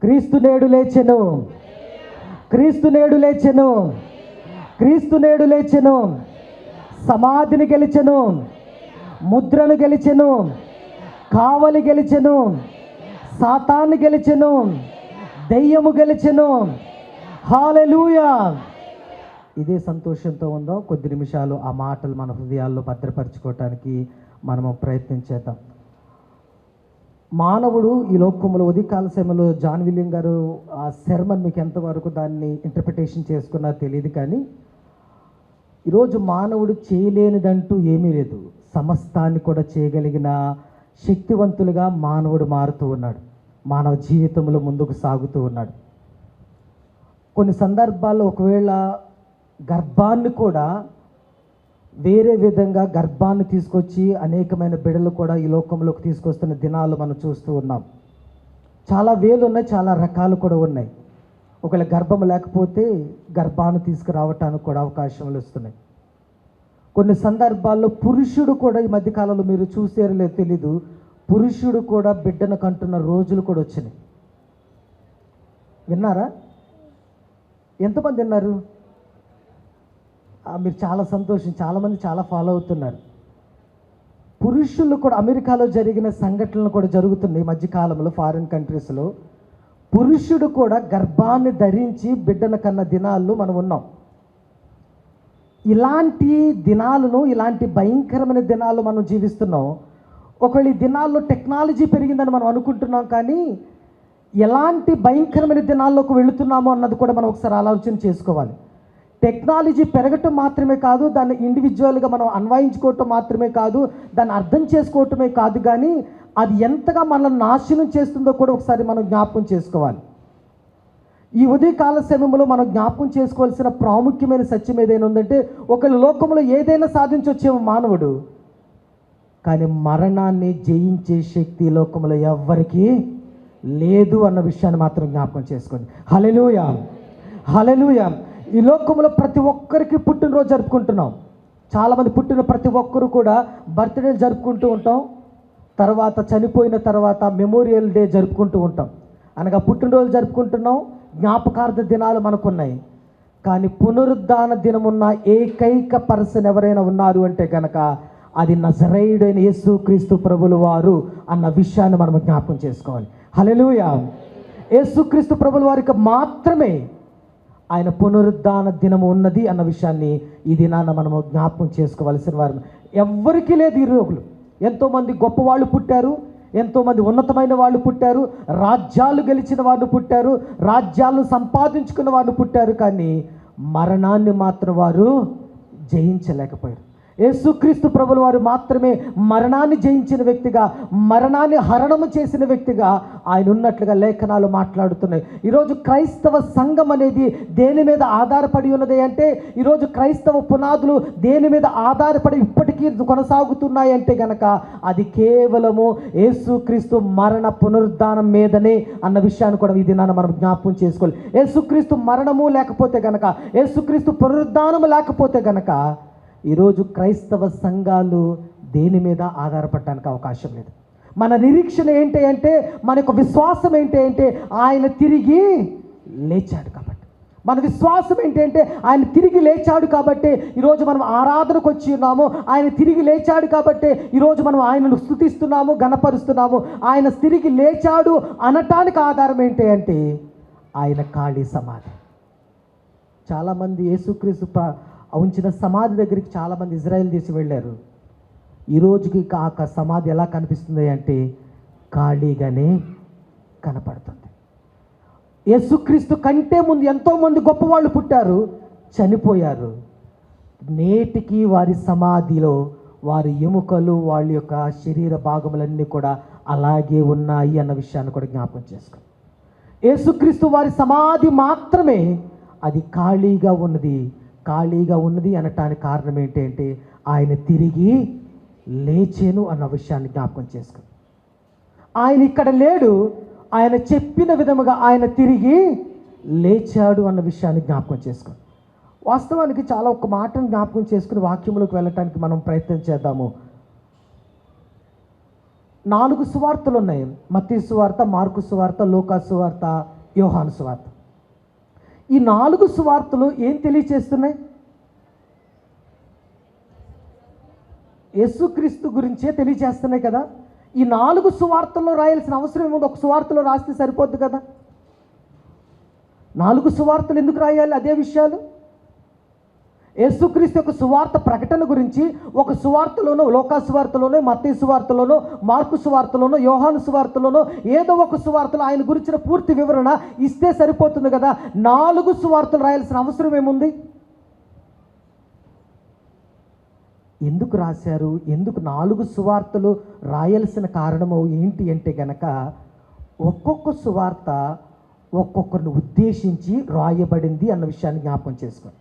క్రీస్తు నేడు లేచెను, క్రీస్తు నేడు లేచెను, క్రీస్తు నేడు లేచెను. సమాధిని గెలిచెను, ముద్రను గెలిచెను, కావలి గెలిచెను, సాతాను గెలిచెను, దెయ్యము గెలిచెను. హల్లెలూయా. ఇదే సంతోషంతో ఉందో కొద్ది నిమిషాలు ఆ మాటలు మన హృదయాల్లో భద్రపరచుకోవటానికి మనము ప్రయత్నం చేద్దాం. మానవుడు ఈ లోకంలో ఉదయకాల సమయంలో జాన్ విలియం గారు ఆ సెర్మన్ మీకు ఎంతవరకు దాన్ని ఇంటర్ప్రిటేషన్ చేసుకున్నారో తెలియదు, కానీ ఈరోజు మానవుడు చేయలేనిదంటూ ఏమీ లేదు. సమస్తాన్ని కూడా చేయగలిగిన శక్తివంతులుగా మానవుడు మారుతూ ఉన్నాడు, మానవ జీవితంలో ముందుకు సాగుతూ ఉన్నాడు. కొన్ని సందర్భాల్లో ఒకవేళ గర్భాన్ని కూడా వేరే విధంగా గర్భాన్ని తీసుకొచ్చి అనేకమైన బిడ్డలు కూడా ఈ లోకంలోకి తీసుకొస్తున్న దినాలు మనం చూస్తూ ఉన్నాం. చాలా వేలు ఉన్నాయి, చాలా రకాలు కూడా ఉన్నాయి. ఒకవేళ గర్భం లేకపోతే గర్భాన్ని తీసుకురావటానికి కూడా అవకాశాలు వస్తున్నాయి. కొన్ని సందర్భాల్లో పురుషుడు కూడా ఈ మధ్యకాలంలో మీరు చూసారో లేదో తెలీదు, పురుషుడు కూడా బిడ్డను కంటున్న రోజులు కూడా వచ్చినాయి. విన్నారా? ఎంతమంది విన్నారు? మీరు చాలా సంతోషం, చాలామంది చాలా ఫాలో అవుతున్నారు. పురుషులు కూడా అమెరికాలో జరిగిన సంఘటనలు కూడా జరుగుతున్నాయి ఈ మధ్యకాలంలో. ఫారిన్ కంట్రీస్లో పురుషుడు కూడా గర్భాన్ని ధరించి బిడ్డను కన్న దినాల్లో మనం ఉన్నాం. ఇలాంటి దినాలను, ఇలాంటి భయంకరమైన దినాలు మనం జీవిస్తున్నాం. ఒకవేళ ఈ దినాల్లో టెక్నాలజీ పెరిగిందని మనం అనుకుంటున్నాం, కానీ ఎలాంటి భయంకరమైన దినాల్లోకి వెళుతున్నామో అన్నది కూడా మనం ఒకసారి ఆలోచన చేసుకోవాలి. టెక్నాలజీ పెరగటం మాత్రమే కాదు, దాన్ని ఇండివిజువల్గా మనం అన్వయించుకోవటం మాత్రమే కాదు, దాన్ని అర్థం చేసుకోవటమే కాదు, కానీ అది ఎంతగా మనల్ని నాశనం చేస్తుందో కూడా ఒకసారి మనం జ్ఞాపకం చేసుకోవాలి. ఈ ఉదయకాల సమయంలో మనం జ్ఞాపకం చేసుకోవాల్సిన ప్రాముఖ్యమైన సత్యం ఏదైనా ఉందంటే, ఒక లోకంలో ఏదైనా సాధించవచ్చేమో మానవుడు, కానీ మరణాన్ని జయించే శక్తి లోకంలో ఎవ్వరికీ లేదు అన్న విషయాన్ని మాత్రం జ్ఞాపకం చేసుకోండి. హల్లెలూయా, హల్లెలూయా. ఈ లోకంలో ప్రతి ఒక్కరికి పుట్టినరోజు జరుపుకుంటున్నాం. చాలామంది పుట్టిన ప్రతి ఒక్కరు కూడా బర్త్డే జరుపుకుంటూ ఉంటాం. తర్వాత చనిపోయిన తర్వాత మెమోరియల్ డే జరుపుకుంటూ ఉంటాం. అనగా పుట్టినరోజు జరుపుకుంటున్నాం, జ్ఞాపకార్థ దినాలు మనకున్నాయి. కానీ పునరుద్ధాన దినమున్న ఏకైక పర్సన్ ఎవరైనా ఉన్నారు అంటే కనుక అది నజరేయుడైన యేసుక్రీస్తు ప్రభుల వారు అన్న విషయాన్ని మనం జ్ఞాపకం చేసుకోవాలి. హల్లెలూయా. యేసుక్రీస్తు ప్రభుల వారికి మాత్రమే ఆయన పునరుద్ధాన దినము ఉన్నది అన్న విషయాన్ని ఈ దినాన మనము జ్ఞాపకం చేసుకోవాల్సిన వారు ఎవ్వరికీ లేదు. ఈ రోజులు ఎంతోమంది గొప్పవాళ్ళు పుట్టారు, ఎంతోమంది ఉన్నతమైన వాళ్ళు పుట్టారు, రాజ్యాలు గెలిచిన వాళ్ళు పుట్టారు, రాజ్యాలను సంపాదించుకున్న వాళ్ళు పుట్టారు, కానీ మరణాన్ని మాత్రం వారు జయించలేకపోయారు. యేసుక్రీస్తు ప్రభుల వారు మాత్రమే మరణాన్ని జయించిన వ్యక్తిగా, మరణాన్ని హరణము చేసిన వ్యక్తిగా ఆయన ఉన్నట్లుగా లేఖనాలు మాట్లాడుతున్నాయి. ఈరోజు క్రైస్తవ సంఘం అనేది దేని మీద ఆధారపడి ఉన్నది అంటే, ఈరోజు క్రైస్తవ పునాదులు దేని మీద ఆధారపడి ఇప్పటికీ కొనసాగుతున్నాయి అంటే కనుక అది కేవలము యేసుక్రీస్తు మరణ పునరుద్ధానం మీదనే అన్న విషయాన్ని కూడా ఈ దినాన మనం జ్ఞాపకం చేసుకోవాలి. యేసుక్రీస్తు మరణము లేకపోతే కనుక, యేసుక్రీస్తు పునరుద్ధానము లేకపోతే కనుక ఈరోజు క్రైస్తవ సంఘాలు దేని మీద ఆధారపడటానికి అవకాశం లేదు. మన నిరీక్షణ ఏంటి అంటే, మన యొక్క విశ్వాసం ఏంటి అంటే ఆయన తిరిగి లేచాడు కాబట్టి. మన విశ్వాసం ఏంటంటే ఆయన తిరిగి లేచాడు కాబట్టి ఈరోజు మనం ఆరాధనకు వచ్చి ఉన్నాము. ఆయన తిరిగి లేచాడు కాబట్టి ఈరోజు మనం ఆయనను స్తుతిస్తున్నాము, గణపరుస్తున్నాము. ఆయన తిరిగి లేచాడు అనటానికి ఆధారం ఏంటి అంటే ఆయన ఖాళీ సమాధి. చాలామంది యేసుక్రీస్తు ఉంచిన సమాధి దగ్గరికి చాలామంది ఇజ్రాయెల్ దేశం వెళ్ళారు. ఈరోజుకి ఆ సమాధి ఎలా కనిపిస్తుంది అంటే ఖాళీగానే కనపడుతుంది. యేసుక్రీస్తు కంటే ముందు ఎంతోమంది గొప్పవాళ్ళు పుట్టారు, చనిపోయారు. నేటికి వారి సమాధిలో వారి ఎముకలు, వాళ్ళ యొక్క శరీర భాగములన్నీ కూడా అలాగే ఉన్నాయి అన్న విషయాన్ని కూడా జ్ఞాపకం చేసుకోండి. యేసుక్రీస్తు వారి సమాధి మాత్రమే అది ఖాళీగా ఉన్నది అనటానికి కారణం ఏంటంటే ఆయన తిరిగి లేచేను అన్న విషయాన్ని జ్ఞాపకం చేసుకోండి. ఆయన ఇక్కడ లేడు, ఆయన చెప్పిన విధముగా ఆయన తిరిగి లేచాడు అన్న విషయాన్ని జ్ఞాపకం చేసుకోండి. వాస్తవానికి చాలా ఒక మాటను జ్ఞాపకం చేసుకుని వాక్యంలోకి వెళ్ళటానికి మనం ప్రయత్నం చేద్దాము. 4 సువార్తలు ఉన్నాయి. మత్తయి సువార్త, మార్కు సువార్త, లూకా సువార్త, యోహాను సువార్త. ఈ 4 సువార్తలు ఏం తెలియచేస్తున్నాయి? యేసుక్రీస్తు గురించే తెలియజేస్తున్నాయి కదా. ఈ 4 సువార్తల్లో రాయాల్సిన అవసరం ఏముంది? ఒక సువార్తలో రాస్తే సరిపోద్ది కదా. 4 సువార్తలు ఎందుకు రాయాలి? అదే విషయాలు. యేసుక్రీస్తు యొక్క సువార్త ప్రకటన గురించి ఒక సువార్తలోనో, లూకా సువార్తలోనో, మత్తయి సువార్తలోనో, మార్కు సువార్తలోనో, యోహాను సువార్తలోనో ఏదో ఒక సువార్తలో ఆయన గురించిన పూర్తి వివరణ ఇస్తే సరిపోతుంది కదా. 4 సువార్తలు రాయాల్సిన అవసరం ఏముంది? ఎందుకు రాశారు? ఎందుకు 4 సువార్తలు రాయాల్సిన కారణము ఏంటి అంటే గనక, ఒక్కొక్క సువార్త ఒక్కొక్కరిని ఉద్దేశించి రాయబడింది అన్న విషయాన్ని జ్ఞాపకం చేసుకోండి.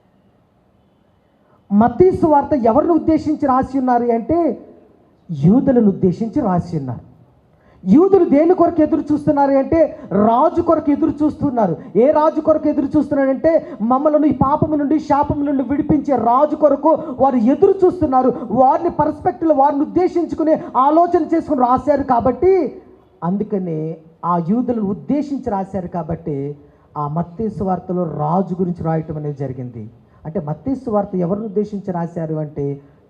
మత్తయి సువార్త ఎవరిని ఉద్దేశించి రాసి ఉన్నారు అంటే, యూదులను ఉద్దేశించి రాసి ఉన్నారు. యూదులు దేని కొరకు ఎదురు చూస్తున్నారు అంటే, రాజు కొరకు ఎదురు చూస్తున్నారు. ఏ రాజు కొరకు ఎదురు చూస్తున్నాడంటే, మమ్మల్ని ఈ పాపము నుండి, శాపము నుండి విడిపించే రాజు కొరకు వారు ఎదురు చూస్తున్నారు. వారిని పర్స్పెక్టివ్లో వారిని ఉద్దేశించుకుని ఆలోచన చేసుకుని రాశారు. కాబట్టి అందుకనే ఆ యూదులను ఉద్దేశించి రాశారు. కాబట్టి ఆ మత్తయి సువార్తలో రాజు గురించి రాయటం అనేది జరిగింది. అంటే మత్తయి సువార్త ఎవరిని ఉద్దేశించి రాశారు అంటే,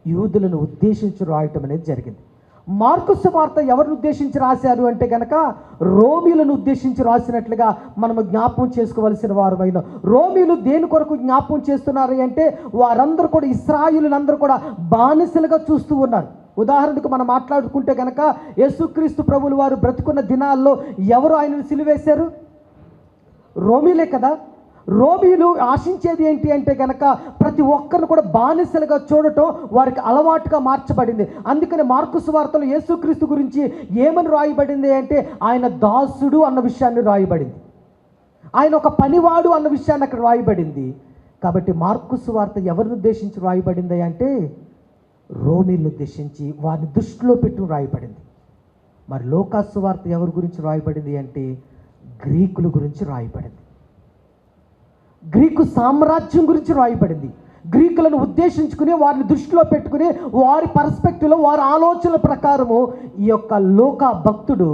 యూదులను ఉద్దేశించి రాయటం అనేది జరిగింది. మార్కు సువార్త ఎవరిని ఉద్దేశించి రాశారు అంటే కనుక, రోమీలను ఉద్దేశించి రాసినట్లుగా మనము జ్ఞాపకం చేసుకోవలసిన వారమైన. రోమీలు దేని కొరకు జ్ఞాపకం చేస్తున్నారు అంటే, వారందరూ కూడా, ఇశ్రాయేలులందరూ కూడా బానిసలుగా చూస్తూ ఉన్నారు. ఉదాహరణకు మనం మాట్లాడుకుంటే కనుక, యేసుక్రీస్తు ప్రభువులు వారు బ్రతుకున్న దినాల్లో ఎవరు ఆయనను సిలువేశారు? రోమీలే కదా. రోమీలు ఆశించేది ఏంటి అంటే కనుక, ప్రతి ఒక్కరిని కూడా బానిసలుగా చూడటం వారికి అలవాటుగా మార్చబడింది. అందుకని మార్కు సువార్తలో యేసుక్రీస్తు గురించి ఏమని రాయబడింది అంటే, ఆయన దాసుడు అన్న విషయాన్ని రాయబడింది. ఆయన ఒక పనివాడు అన్న విషయాన్ని అక్కడ రాయబడింది. కాబట్టి మార్కు సువార్త ఎవరిని ఉద్దేశించి రాయబడింది అంటే, రోమీలను ఉద్దేశించి వారిని దృష్టిలో పెట్టి రాయబడింది. మరి లూకా సువార్త ఎవరి గురించి రాయబడింది అంటే, గ్రీకుల గురించి రాయబడింది. గ్రీకు సామ్రాజ్యం గురించి రాయబడింది. గ్రీకులను ఉద్దేశించుకుని, వారిని దృష్టిలో పెట్టుకుని, వారి పర్స్పెక్టివ్లో, వారి ఆలోచనల ప్రకారము ఈ యొక్క లూకా భక్తుడు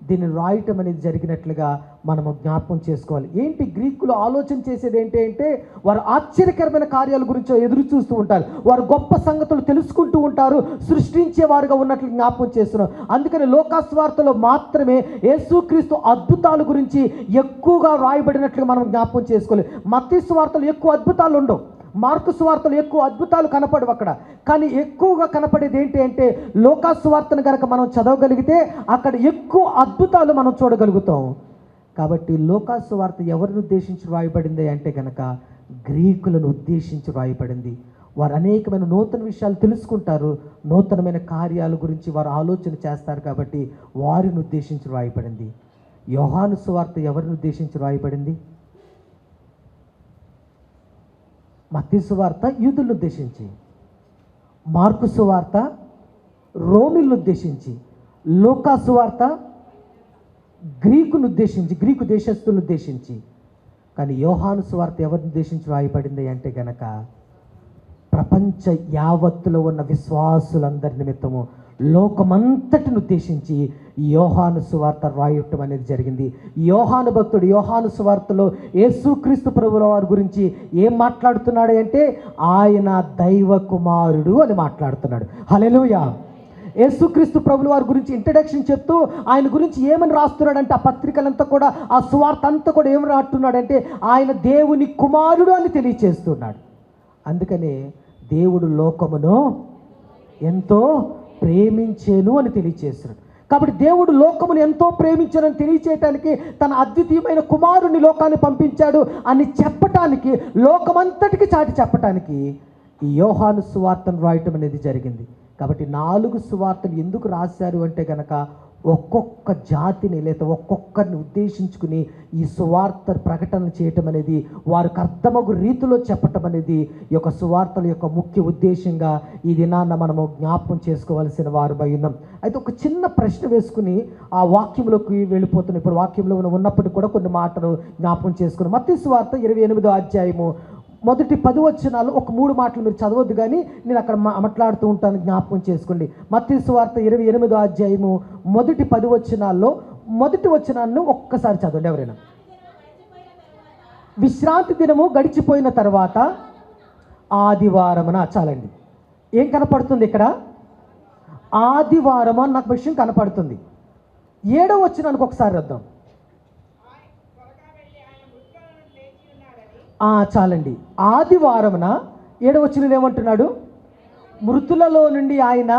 దీన్ని రాయటం అనేది జరిగినట్లుగా మనము జ్ఞాపకం చేసుకోవాలి. ఏంటి గ్రీకులు ఆలోచన చేసేది ఏంటి అంటే, వారు ఆశ్చర్యకరమైన కార్యాల గురించి ఎదురు చూస్తూ ఉంటారు. వారు గొప్ప సంగతులు తెలుసుకుంటూ ఉంటారు, సృష్టించేవారుగా ఉన్నట్లు జ్ఞాపకం చేస్తున్నారు. అందుకని లూకా సువార్తలో మాత్రమే యేసుక్రీస్తు అద్భుతాల గురించి ఎక్కువగా రాయబడినట్లుగా మనం జ్ఞాపకం చేసుకోవాలి. మత్తయి సువార్తలో ఎక్కువ అద్భుతాలు ఉండవు. మార్కు సువార్తలు ఎక్కువ అద్భుతాలు కనపడవు అక్కడ. కానీ ఎక్కువగా కనపడేది ఏంటి అంటే, లూకా సువార్తను కనుక మనం చదవగలిగితే అక్కడ ఎక్కువ అద్భుతాలు మనం చూడగలుగుతాం. కాబట్టి లూకా సువార్త ఎవరిని ఉద్దేశించి రాయబడింది అంటే కనుక, గ్రీకులను ఉద్దేశించి రాయబడింది. వారు అనేకమైన నూతన విషయాలు తెలుసుకుంటారు, నూతనమైన కార్యాల గురించి వారు ఆలోచన చేస్తారు. కాబట్టి వారిని ఉద్దేశించి రాయబడింది. యోహాను సువార్త ఎవరిని ఉద్దేశించి రాయబడింది? మత్తయి సువార్త యూదులను ఉద్దేశించి, మార్కు సువార్త రోమీలను ఉద్దేశించి, లూకా సువార్త గ్రీకును ఉద్దేశించి, గ్రీకు దేశస్తులను ఉద్దేశించి. కానీ యోహాను సువార్త ఎవరిని ఉద్దేశించి రాయబడింది అంటే గనక, ప్రపంచ యావత్తులో ఉన్న విశ్వాసులందరి నిమిత్తము, లోకమంతటిని ఉద్దేశించి యోహాను సువార్త రాయటం అనేది జరిగింది. యోహాను భక్తుడు యోహాను సువార్తలో యేసుక్రీస్తు ప్రభువుల వారి గురించి ఏం మాట్లాడుతున్నాడు అంటే, ఆయన దైవ కుమారుడు అని మాట్లాడుతున్నాడు. హల్లెలూయా. యేసుక్రీస్తు ప్రభువుల వారి గురించి ఇంట్రడక్షన్ చెప్తూ ఆయన గురించి ఏమని రాస్తున్నాడంటే, ఆ పత్రికలంతా కూడా, ఆ సువార్త అంతా కూడా ఏమని రాస్తున్నాడంటే, ఆయన దేవుని కుమారుడు అని తెలియచేస్తున్నాడు. అందుకనే దేవుడు లోకమును ఎంతో ప్రేమించేను అని తెలియచేస్తున్నాడు. కాబట్టి దేవుడు లోకమును ఎంతో ప్రేమించానని తెలియచేయటానికి తన అద్వితీయమైన కుమారుని లోకాన్ని పంపించాడు అని చెప్పటానికి, లోకమంతటికి చాటి చెప్పటానికి ఈ యోహాను సువార్తను రాయటం అనేది జరిగింది. కాబట్టి 4 సువార్తలు ఎందుకు రాశారు అంటే కనుక, ఒక్కొక్క జాతిని లేదా ఒక్కొక్కరిని ఉద్దేశించుకుని ఈ సువార్త ప్రకటన చేయటం అనేది, వారికి అర్థమగు రీతిలో చెప్పటం అనేది ఈ యొక్క సువార్తల యొక్క ముఖ్య ఉద్దేశంగా ఈ దినాన్న మనము జ్ఞాపకం చేసుకోవాల్సిన వారమై ఉన్నాం. అయితే ఒక చిన్న ప్రశ్న వేసుకుని ఆ వాక్యంలోకి వెళ్ళిపోతున్నాం. ఇప్పుడు వాక్యంలో ఉన్నప్పటికీ కూడా కొన్ని మాటలు జ్ఞాపకం చేసుకుని, మత్తయి సువార్త 28వ అధ్యాయము మొదటి 10 వచనాలు ఒక 3 మాటలు మీరు చదవద్దు, కానీ నేను అక్కడ మాట్లాడుతూ ఉంటాను, జ్ఞాపకం చేసుకోండి. మత్తయి సువార్త 28వ అధ్యాయము మొదటి 10 వచనాల్లో మొదటి వచనాన్ని ఒక్కసారి చదవండి ఎవరైనా. విశ్రాంతి దినము గడిచిపోయిన తర్వాత ఆదివారమున, చాలండి. ఏం కనపడుతుంది ఇక్కడ? ఆదివారం అని నాకు విషయం కనపడుతుంది. 7వ వచనానికి ఒకసారి వద్దాం. చాలండి. ఆదివారమున 7వ వచనంలో ఏమంటున్నాడు? మృతులలో నుండి ఆయన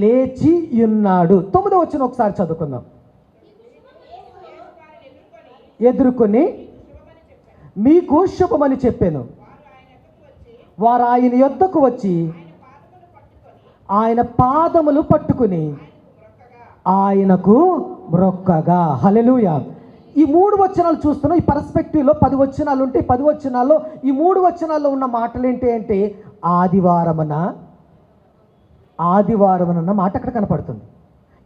లేచి ఉన్నాడు. 9వ వచనం ఒకసారి చదువుకుందాం. ఎదుర్కొని మీకు శుభమని చెప్పాను. వారు ఆయన యొద్దకు వచ్చి ఆయన పాదములు పట్టుకుని ఆయనకు మ్రొక్కగా. హల్లెలూయా. ఈ 3 వచనాలు చూస్తున్నాం. ఈ పర్స్పెక్టివ్లో 10 వచనాలు ఉంటే 10 వచనాల్లో ఈ 3 వచనాల్లో ఉన్న మాటలు ఏంటి అంటే ఆదివారమన మాట అక్కడ కనపడుతుంది.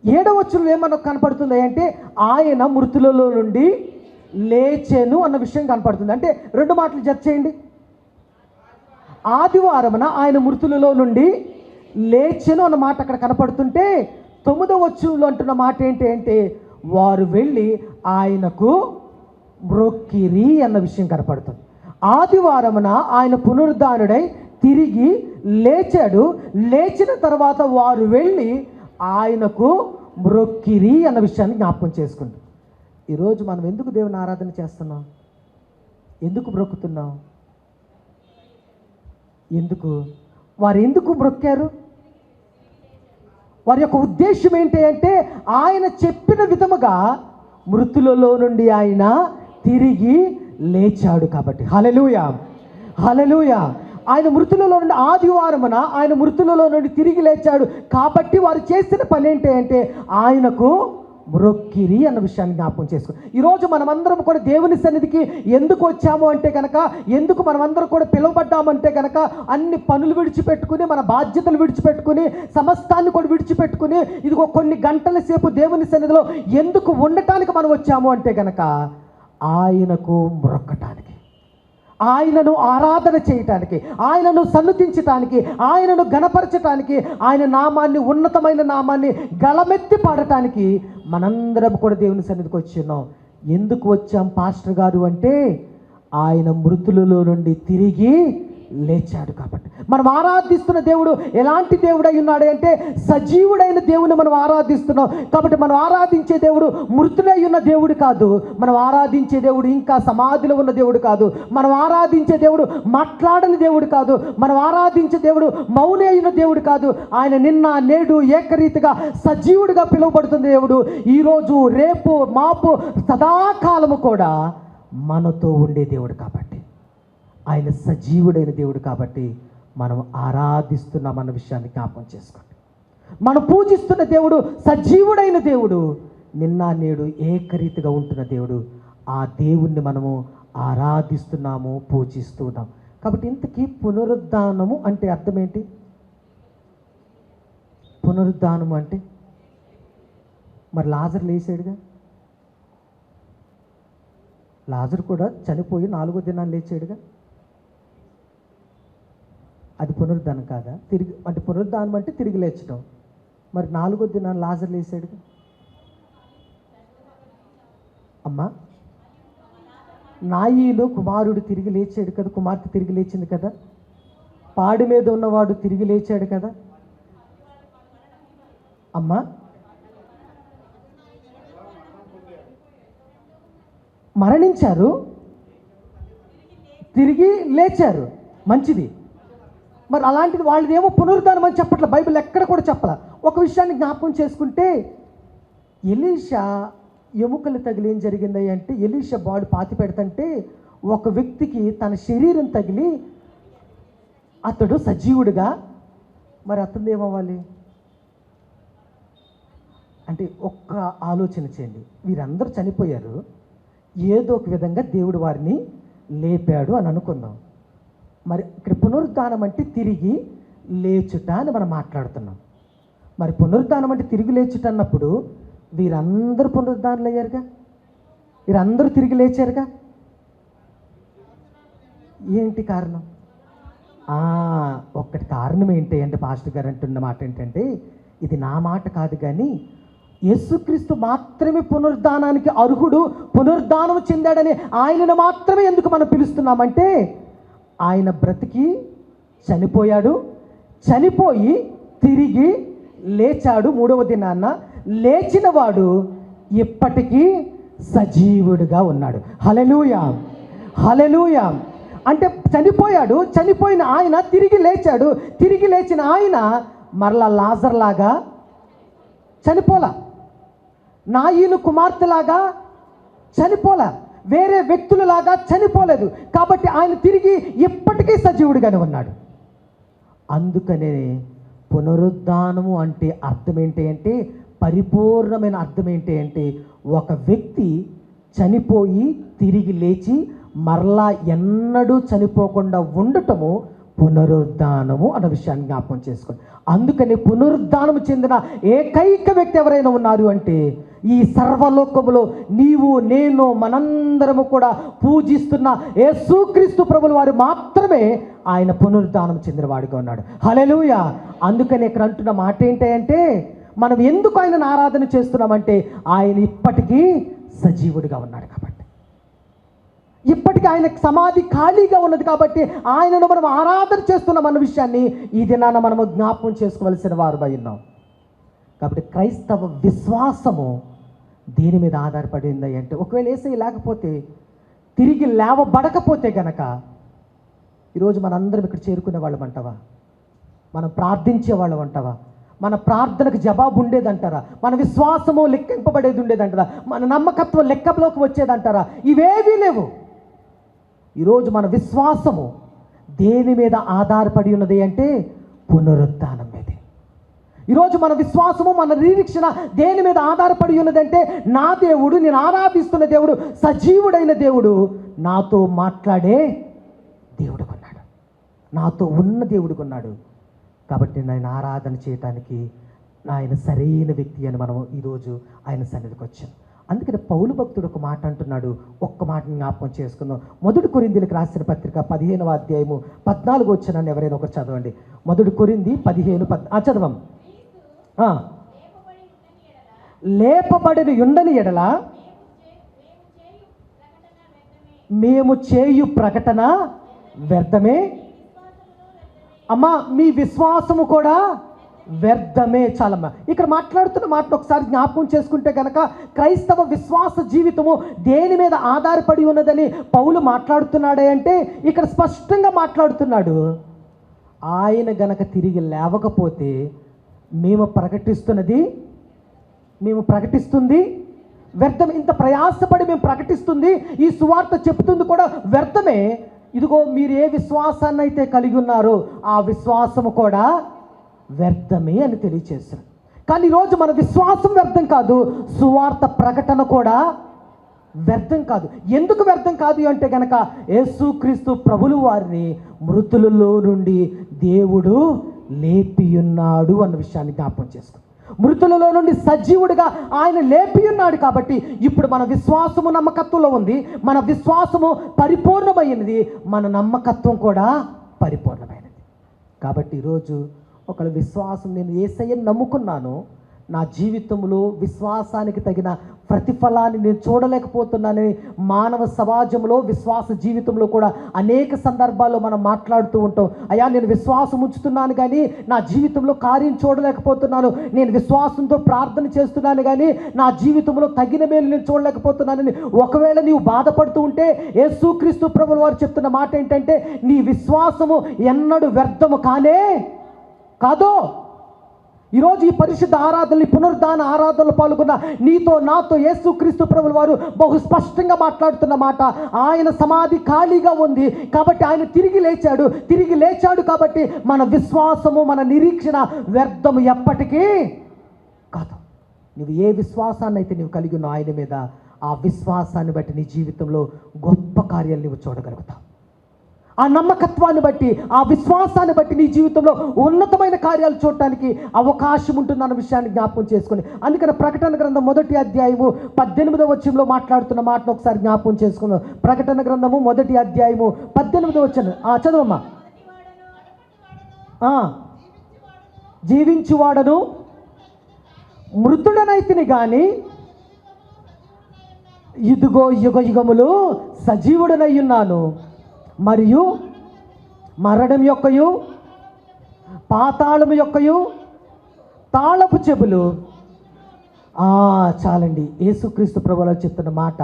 7వ వచనంలో ఏమన్నా కనపడుతుంది అంటే ఆయన మృతులలో నుండి లేచెను అన్న విషయం కనపడుతుంది. అంటే 2 మాటలు జడ్జ్ చేయండి. ఆదివారమున ఆయన మృతులలో నుండి లేచెను అన్న మాట అక్కడ కనపడుతుంటే 9వ వచనంలో అంటున్న మాట ఏంటి అంటే వారు వెళ్ళి ఆయనకు మ్రొక్కిరి అన్న విషయం కనపడుతుంది. ఆదివారమున ఆయన పునరుద్ధానుడై తిరిగి లేచాడు. లేచిన తర్వాత వారు వెళ్ళి ఆయనకు మ్రొక్కిరి అన్న విషయాన్ని జ్ఞాపకం చేసుకుంటాం. ఈరోజు మనం ఎందుకు దేవుని ఆరాధన చేస్తున్నాం? ఎందుకు మ్రొక్కుతున్నాం? ఎందుకు? వారు ఎందుకు మ్రొక్కారు? వారి యొక్క ఉద్దేశం ఏంటి అంటే ఆయన చెప్పిన విధముగా మృతులలో నుండి ఆయన తిరిగి లేచాడు కాబట్టి. హల్లెలూయా, హల్లెలూయా. ఆయన మృతులలో నుండి ఆదివారమున ఆయన మృతులలో నుండి తిరిగి లేచాడు కాబట్టి వారు చేసిన పని ఏంటి అంటే ఆయనకు మ్రొక్కిరి అన్న విషయాన్ని జ్ఞాపకం చేసుకో. ఈరోజు మనమందరం కూడా దేవుని సన్నిధికి ఎందుకు వచ్చాము అంటే కనుక, ఎందుకు మనమందరం కూడా పిలువబడ్డామంటే కనుక అన్ని పనులు విడిచిపెట్టుకుని, మన బాధ్యతలు విడిచిపెట్టుకుని, సమస్తాన్ని కూడా విడిచిపెట్టుకుని ఇదిగో కొన్ని గంటల సేపు దేవుని సన్నిధిలో ఎందుకు ఉండటానికి మనం వచ్చాము అంటే కనుక ఆయనకు మ్రొక్కటానికి, ఆయనను ఆరాధన చేయటానికి, ఆయనను సన్నుతించటానికి, ఆయనను గణపరచటానికి, ఆయన నామాన్ని, ఉన్నతమైన నామాన్ని గళమెత్తి పాడటానికి మనందరం కూడా దేవుని సన్నిధికి వచ్చి ఉన్నాం. ఎందుకు వచ్చాం పాస్టర్ గారు అంటే ఆయన మృతులలో నుండి తిరిగి లేచాడు కాబట్టి. మనం ఆరాధిస్తున్న దేవుడు ఎలాంటి దేవుడై ఉన్నాడు అంటే సజీవుడైన దేవుని మనం ఆరాధిస్తున్నాం కాబట్టి మనం ఆరాధించే దేవుడు మృతుడై ఉన్న దేవుడు కాదు. మనం ఆరాధించే దేవుడు ఇంకా సమాధిలో ఉన్న దేవుడు కాదు. మనం ఆరాధించే దేవుడు మాట్లాడని దేవుడు కాదు. మనం ఆరాధించే దేవుడు మౌని అయిన దేవుడు కాదు. ఆయన నిన్న నేడు ఏకరీతిగా సజీవుడిగా పిలువబడుతున్న దేవుడు. ఈరోజు రేపు మాపు సదాకాలము కూడా మనతో ఉండే దేవుడు కాబట్టి, ఆయన సజీవుడైన దేవుడు కాబట్టి మనం ఆరాధిస్తున్నామన్న విషయాన్ని జ్ఞాపకం చేసుకోండి. మనం పూజిస్తున్న దేవుడు సజీవుడైన దేవుడు, నిన్న నేడు ఏకరీతిగా ఉంటున్న దేవుడు. ఆ దేవుణ్ణి మనము ఆరాధిస్తున్నాము, పూజిస్తున్నాం కాబట్టి. ఇంతకీ పునరుద్ధానము అంటే అర్థం ఏంటి? పునరుద్ధానము అంటే మరి లాజరు లేచాడుగా. లాజరు కూడా చనిపోయి 4వ దినాన్ని లేచాడుగా. అది పునరుద్ధానం కాదా? తిరిగి అంటే పునరుద్ధానం అంటే తిరిగి లేచడం. మరి 4వ దినాన్ని లాజరు లేచాడుగా. అమ్మా, నాయీలు కుమారుడు తిరిగి లేచాడు కదా, కుమార్తె తిరిగి లేచింది కదా, పాడి మీద ఉన్నవాడు తిరిగి లేచాడు కదా. అమ్మా, మరణించారు, తిరిగి లేచారు, మంచిది. మరి అలాంటిది వాళ్ళదేమో పునరుద్ధానం అని చెప్పట్ల, బైబిల్ ఎక్కడ కూడా చెప్పాల. ఒక విషయాన్ని జ్ఞాపకం చేసుకుంటే ఎలీషా ఎముకలు తగిలి ఏం జరిగింది అంటే, ఎలీషా బాడీ పాతి పెడతంటే ఒక వ్యక్తికి తన శరీరం తగిలి అతడు సజీవుడిగా, మరి అతను ఏమవ్వాలి అంటే ఒక్క ఆలోచన చేయండి. వీరందరూ చనిపోయారు, ఏదో ఒక విధంగా దేవుడు వారిని లేపాడు అని అనుకుందాం. మరి ఇక్కడ పునరుద్ధానం అంటే తిరిగి లేచుట అని మనం మాట్లాడుతున్నాం. మరి పునరుద్ధానం అంటే తిరిగి లేచుట అన్నప్పుడు వీరందరూ పునరుద్ధానులు అయ్యారుగా, వీరందరూ తిరిగి లేచారుగా. ఏంటి కారణం? ఒక్కటి కారణం ఏంటి అంటే పాస్టర్ గారు అంటున్న మాట ఏంటంటే, ఇది నా మాట కాదు కానీ యేసుక్రీస్తు మాత్రమే పునరుద్ధానానికి అర్హుడు, పునరుద్ధానం చెందాడని ఆయనను మాత్రమే ఎందుకు మనం పిలుస్తున్నామంటే, ఆయన బ్రతికి చనిపోయాడు, చనిపోయి తిరిగి లేచాడు, మూడవ దినాన్న లేచిన వాడు ఇప్పటికీ సజీవుడిగా ఉన్నాడు. హల్లెలూయా, హల్లెలూయా. అంటే చనిపోయాడు, చనిపోయిన ఆయన తిరిగి లేచాడు, తిరిగి లేచిన ఆయన మరలా లాజర్లాగా చనిపోలా, నాయీను కుమార్తెలాగా చనిపోలా, వేరే వ్యక్తులలాగా చనిపోలేదు. కాబట్టి ఆయన తిరిగి ఎప్పటికీ సజీవుడిగానే ఉన్నాడు. అందుకనే పునరుద్ధానము అంటే అర్థం ఏంటి అంటే, పరిపూర్ణమైన అర్థం ఏంటి అంటే, ఒక వ్యక్తి చనిపోయి తిరిగి లేచి మరలా ఎన్నడూ చనిపోకుండా ఉండటము పునరుద్ధానము అన్న విషయాన్ని జ్ఞాపకం చేసుకోండి. అందుకని పునరుద్ధానము చెందిన ఏకైక వ్యక్తి ఎవరైనా ఉన్నారు అంటే, ఈ సర్వలోకములో నీవు నేను మనందరము కూడా పూజిస్తున్న యేసుక్రీస్తు ప్రభుల వారు మాత్రమే ఆయన పునరుద్ధానం చెందిన వాడిగా ఉన్నాడు. హల్లెలూయా. అందుకని ఇక్కడ అంటున్న మాట ఏంటంటే, మనం ఎందుకు ఆయనను ఆరాధన చేస్తున్నామంటే, ఆయన ఇప్పటికీ సజీవుడిగా ఉన్నాడు కాబట్టి, ఇప్పటికీ ఆయనకు సమాధి ఖాళీగా ఉన్నది కాబట్టి ఆయనను మనం ఆరాధన చేస్తున్నాం అన్న విషయాన్ని ఈ దినాన మనము జ్ఞాపకం చేసుకోవలసిన వారు ఉన్నాం. కాబట్టి క్రైస్తవ విశ్వాసము దేని మీద ఆధారపడింది అంటే, ఒకవేళ యేసయ్య లేకపోతే, తిరిగి లేవబడకపోతే గనక ఈరోజు మనందరం ఇక్కడ చేరుకునే వాళ్ళం అంటావా? మనం ప్రార్థించే వాళ్ళం అంటావా? మన ప్రార్థనకు జవాబు ఉండేదంటారా? మన విశ్వాసము లెక్కింపబడేది ఉండేదంటారా? మన నమ్మకత్వం లెక్కలోకి వచ్చేదంటారా? ఇవేవీ లేవు. ఈరోజు మన విశ్వాసము దేని మీద ఆధారపడి ఉన్నది అంటే పునరుద్ధానం మీద. ఈరోజు మన విశ్వాసము, మన నిరీక్షణ దేని మీద ఆధారపడి ఉన్నదంటే, నా దేవుడు, నేను ఆరాధిస్తున్న దేవుడు సజీవుడైన దేవుడు, నాతో మాట్లాడే దేవుడు కొన్నాడు, నాతో ఉన్న దేవుడు కొన్నాడు. కాబట్టి నేను ఆరాధన చేయటానికి ఆయన సరైన వ్యక్తి అని మనం ఈరోజు ఆయన సన్నిధికి వచ్చాం. అందుకని పౌలు భక్తుడు ఒక మాట అంటున్నాడు, ఒక్క మాటని జ్ఞాపకం చేసుకుందాం. 1 కొరింథీయులకు రాసిన పత్రిక 15వ అధ్యాయము 14 వచనాన్ని ఎవరైనా ఒకరు చదవండి. 1 కొరింథీ 15 చదవం. లేపబడిన యుండని ఎడల మేము చేయు ప్రకటన వ్యర్థమే. అమ్మా, మీ విశ్వాసము కూడా వ్యర్థమే. చాలమ్మా, ఇక్కడ మాట్లాడుతున్న మాటను ఒకసారి జ్ఞాపకం చేసుకుంటే కనుక, క్రైస్తవ విశ్వాస జీవితము దేని మీద ఆధారపడి ఉన్నదని పౌలు మాట్లాడుతున్నాడే అంటే, ఇక్కడ స్పష్టంగా మాట్లాడుతున్నాడు. ఆయన గనక తిరిగి లేవకపోతే మేము ప్రకటిస్తుంది వ్యర్థం. ఇంత ప్రయాసపడి మేము ప్రకటిస్తుంది, ఈ సువార్త చెప్తుంది కూడా వ్యర్థమే. ఇదిగో మీరు ఏ విశ్వాసాన్ని అయితే కలిగి ఉన్నారో ఆ విశ్వాసము కూడా వ్యర్థమే అని తెలియచేశారు. కానీ ఈరోజు మన విశ్వాసం వ్యర్థం కాదు, సువార్త ప్రకటన కూడా వ్యర్థం కాదు. ఎందుకు వ్యర్థం కాదు అంటే కనుక, యేసుక్రీస్తు ప్రభులు వారిని మృతులలో నుండి దేవుడు లేపియున్నాడు అన్న విషయాన్ని జ్ఞాపకం చేసుకో. మృతులలో నుండి సజీవుడిగా ఆయన లేపి ఉన్నాడు కాబట్టి ఇప్పుడు మన విశ్వాసము నమ్మకత్వంలో ఉంది, మన విశ్వాసము పరిపూర్ణమైనది, మన నమ్మకత్వం కూడా పరిపూర్ణమైనది. కాబట్టి ఈరోజు ఒకళ్ళ విశ్వాసం, నేను యేసయ్యను నమ్ముకున్నాను, నా జీవితంలో విశ్వాసానికి తగిన ప్రతిఫలాన్ని నేను చూడలేకపోతున్నానని మానవ సమాజంలో, విశ్వాస జీవితంలో కూడా అనేక సందర్భాల్లో మనం మాట్లాడుతూ ఉంటాం. అయ్యా, నేను విశ్వాసం ఉంచుతున్నాను కానీ నా జీవితంలో కార్యం చూడలేకపోతున్నాను, నేను విశ్వాసంతో ప్రార్థన చేస్తున్నాను కానీ నా జీవితంలో తగిన మేలు నేను చూడలేకపోతున్నానని ఒకవేళ నీవు బాధపడుతూ ఉంటే, యేసుక్రీస్తు ప్రభువు వారు చెప్తున్న మాట ఏంటంటే, నీ విశ్వాసము ఎన్నడూ వ్యర్థము కాదో. ఈరోజు ఈ పరిశుద్ధ ఆరాధనలు, పునరుద్ధాన ఆరాధనలు పాల్గొన్న నీతో నాతో యేసుక్రీస్తు ప్రభువు వారు బహు స్పష్టంగా మాట్లాడుతున్న మాట, ఆయన సమాధి ఖాళీగా ఉంది కాబట్టి ఆయన తిరిగి లేచాడు కాబట్టి మన విశ్వాసము, మన నిరీక్షణ వ్యర్థము ఎప్పటికీ కాదు. నువ్వు ఏ విశ్వాసాన్ని అయితే నువ్వు కలిగి ఉన్నావు ఆయన మీద, ఆ విశ్వాసాన్ని బట్టి నీ జీవితంలో గొప్ప కార్యాలు నువ్వు చూడగలుగుతావు. ఆ నమ్మకత్వాన్ని బట్టి, ఆ విశ్వాసాన్ని బట్టి నీ జీవితంలో ఉన్నతమైన కార్యాలు చూడటానికి అవకాశం ఉంటుందన్న విషయాన్ని జ్ఞాపకం చేసుకుని, అందుకని ప్రకటన గ్రంథం 1వ అధ్యాయము 18వ వచనంలో మాట్లాడుతున్న మాటను ఒకసారి జ్ఞాపకం చేసుకున్నాం. ప్రకటన గ్రంథము 1వ అధ్యాయము 18వ వచనం చదవమ్మా. జీవించువాడను మృతుడనైతిని గాని ఇదిగో యుగ యుగములు సజీవుడనై ఉన్నాను, మరియు మరణం యొక్కయు పాతాళము యొక్కయు తాళపు చెవులు. చాలండి. యేసుక్రీస్తు ప్రభువులో చెప్తున్న మాట,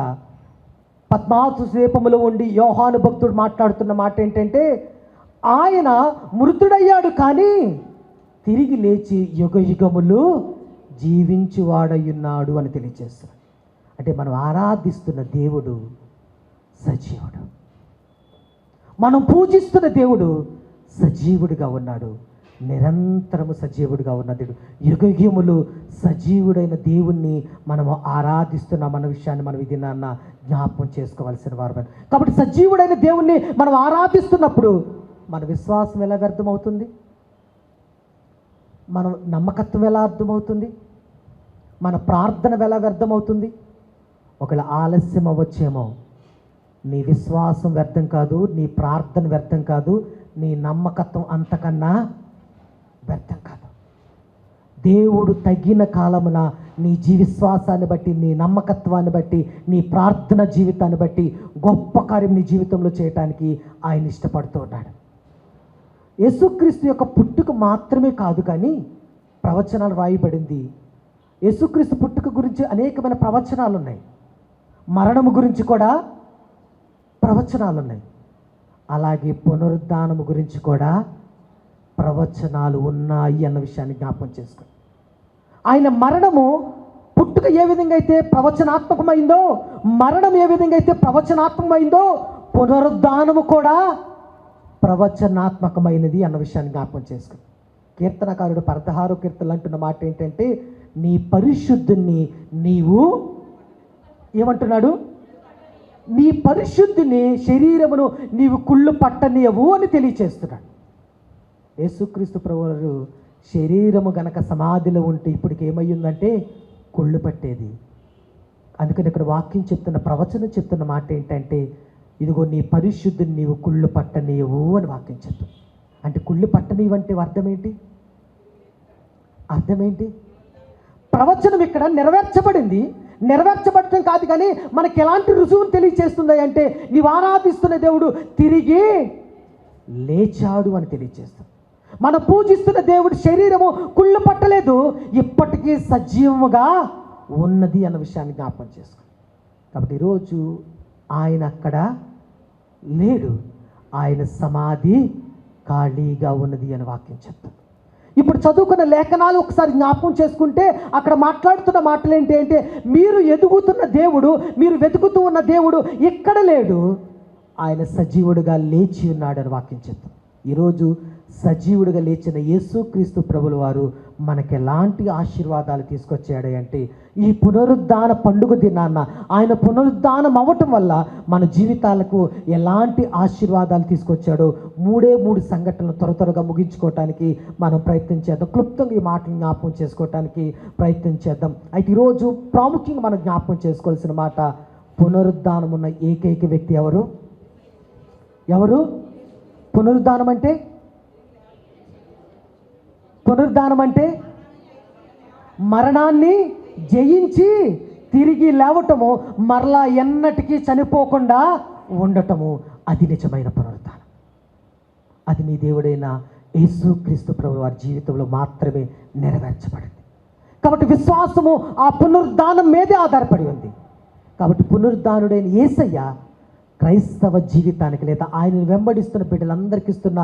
పద్మాసు దీపములో ఉండి యోహాను భక్తుడు మాట్లాడుతున్న మాట ఏంటంటే, ఆయన మృతుడయ్యాడు కానీ తిరిగి లేచి యుగ యుగములు జీవించువాడయ్యున్నాడు అని తెలియజేస్తున్నాడు. అంటే మనం ఆరాధిస్తున్న దేవుడు సజీవుడు, మనం పూజిస్తున్న దేవుడు సజీవుడిగా ఉన్నాడు, నిరంతరము సజీవుడిగా ఉన్న దేవుడు. యుగయుగములు సజీవుడైన దేవుణ్ణి మనము ఆరాధిస్తున్నామన్న విషయాన్ని మనం ఇది నాన్న జ్ఞాపకం చేసుకోవాల్సిన వారు. కాబట్టి సజీవుడైన దేవుణ్ణి మనం ఆరాధిస్తున్నప్పుడు మన విశ్వాసం ఎలా వ్యర్థమవుతుంది, మన నమ్మకత్వం ఎలా అర్థమవుతుంది, మన ప్రార్థన ఎలా వ్యర్థమవుతుంది. ఒకవేళ ఆలస్యం అవ్వచ్చేమో, నీ విశ్వాసం వ్యర్థం కాదు, నీ ప్రార్థన వ్యర్థం కాదు, నీ నమ్మకత్వం అంతకన్నా వ్యర్థం కాదు. దేవుడు తగిన కాలమున నీ విశ్వాసాన్ని బట్టి, నీ నమ్మకత్వాన్ని బట్టి, నీ ప్రార్థన జీవితాన్ని బట్టి గొప్ప కార్యం నీ జీవితంలో చేయటానికి ఆయన ఇష్టపడుతూ ఉన్నాడు. యేసుక్రీస్తు యొక్క పుట్టుక మాత్రమే కాదు కానీ ప్రవచనాలు రాయబడింది. యేసుక్రీస్తు పుట్టుక గురించి అనేకమైన ప్రవచనాలు ఉన్నాయి, మరణము గురించి కూడా ప్రవచనాలు ఉన్నాయి, అలాగే పునరుద్ధానము గురించి కూడా ప్రవచనాలు ఉన్నాయి అన్న విషయాన్ని జ్ఞాపకం చేసుకోండి. ఆయన మరణము, పుట్టుక ఏ విధంగా అయితే ప్రవచనాత్మకమైందో, మరణం ఏ విధంగా అయితే ప్రవచనాత్మకమైందో, పునరుద్ధానము కూడా ప్రవచనాత్మకమైనది అన్న విషయాన్ని జ్ఞాపకం చేసుకుని, కీర్తనకారుడు 16వ కీర్తనలు అంటున్న మాట ఏంటంటే, నీ పరిశుద్ధుని నీవు ఏమంటున్నాడు, నీ పరిశుద్ధిని శరీరమును నీవు కుళ్ళు పట్టనీయవు అని తెలియచేస్తున్నాడు. యేసుక్రీస్తు ప్రభువు శరీరము గనక సమాధిలో ఉంటే ఇప్పటికి ఏమయ్యిందంటే కుళ్ళు పట్టేది. అందుకని ఇక్కడ వాక్యం చెప్తున్న, ప్రవచనం చెప్తున్న మాట ఏంటంటే, ఇదిగో నీ పరిశుద్ధిని నీవు కుళ్ళు పట్టనీయవు అని వాక్యం చెప్తుంది. అంటే కుళ్ళు పట్టనీవంటే అర్థమేంటి? ప్రవచనం ఇక్కడ నెరవేర్చబడింది. నెరవేర్చబడటం కాదు కానీ మనకి ఎలాంటి రుజువును తెలియచేస్తుంది అంటే, నీవు ఆరాధిస్తున్న దేవుడు తిరిగి లేచాడు అని తెలియచేస్తుంది. మనం పూజిస్తున్న దేవుడి శరీరము కుళ్ళు పట్టలేదు, ఇప్పటికీ సజీవముగా ఉన్నది అన్న విషయాన్ని జ్ఞాపకం చేసుకోండి. కాబట్టి ఈరోజు ఆయన అక్కడ లేడు, ఆయన సమాధి ఖాళీగా ఉన్నది అని వాక్యం చెప్తుంది. ఇప్పుడు చదువుకున్న లేఖనాలు ఒకసారి జ్ఞాపకం చేసుకుంటే అక్కడ మాట్లాడుతున్న మాటలు ఏంటి అంటే, మీరు ఎదుగుతున్న దేవుడు, మీరు వెతుకుతూ ఉన్న దేవుడు ఇక్కడ లేడు, ఆయన సజీవుడిగా లేచి ఉన్నాడు అని వాక్యం చెప్తుంది. ఈరోజు సజీవుడిగా లేచిన యేసుక్రీస్తు ప్రభుల వారు మనకి ఎలాంటి ఆశీర్వాదాలు తీసుకొచ్చాడు అంటే, ఈ పునరుద్ధాన పండుగ దినాన్న ఆయన పునరుద్ధానం అవ్వటం వల్ల మన జీవితాలకు ఎలాంటి ఆశీర్వాదాలు తీసుకొచ్చాడో 3 సంఘటనలు త్వరగా ముగించుకోవటానికి మనం ప్రయత్నం చేద్దాం. క్లుప్తంగా ఈ మాటలు జ్ఞాపకం చేసుకోవటానికి ప్రయత్నం చేద్దాం. అయితే ఈరోజు ప్రాముఖ్యంగా మనం జ్ఞాపకం చేసుకోవాల్సిన మాట, పునరుద్ధానం ఉన్న ఏకైక వ్యక్తి ఎవరు? పునరుద్ధానం అంటే మరణాన్ని జయించి తిరిగి లేవటము, మరలా ఎన్నటికీ చనిపోకుండా ఉండటము, అది నిజమైన పునరుద్ధానం. అది నీ దేవుడైన యేసుక్రీస్తు ప్రభువు వారి జీవితంలో మాత్రమే నెరవేర్చబడింది. కాబట్టి విశ్వాసము ఆ పునరుద్ధానం మీదే ఆధారపడి ఉంది. కాబట్టి పునరుద్ధానుడైన యేసయ్య క్రైస్తవ జీవితానికి లేదా ఆయనను వెంబడిస్తున్న బిడ్డలందరికీ ఇస్తున్న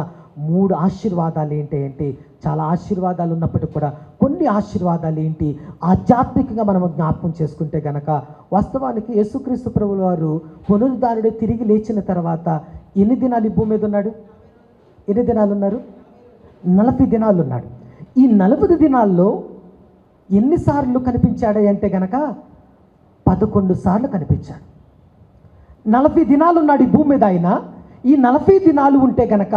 3 ఆశీర్వాదాలు ఏంటి అంటే, చాలా ఆశీర్వాదాలు ఉన్నప్పటికీ కూడా కొన్ని ఆశీర్వాదాలు ఏంటి ఆధ్యాత్మికంగా మనం జ్ఞాపకం చేసుకుంటే కనుక, వాస్తవానికి యేసుక్రీస్తు ప్రభువుల వారు పునరుద్ధానుడే తిరిగి లేచిన తర్వాత ఎన్ని దినాలు ఈ భూమి మీద ఉన్నాడు? ఎన్ని దినాలు ఉన్నారు? 40 దినాలు ఉన్నాడు. ఈ 40 దినాల్లో ఎన్నిసార్లు కనిపించాడు అంటే కనుక 11 సార్లు కనిపించాడు. 40 దినాలు ఉన్నాడు ఈ భూమి మీద ఆయన. ఈ 40 దినాలు ఉంటే గనక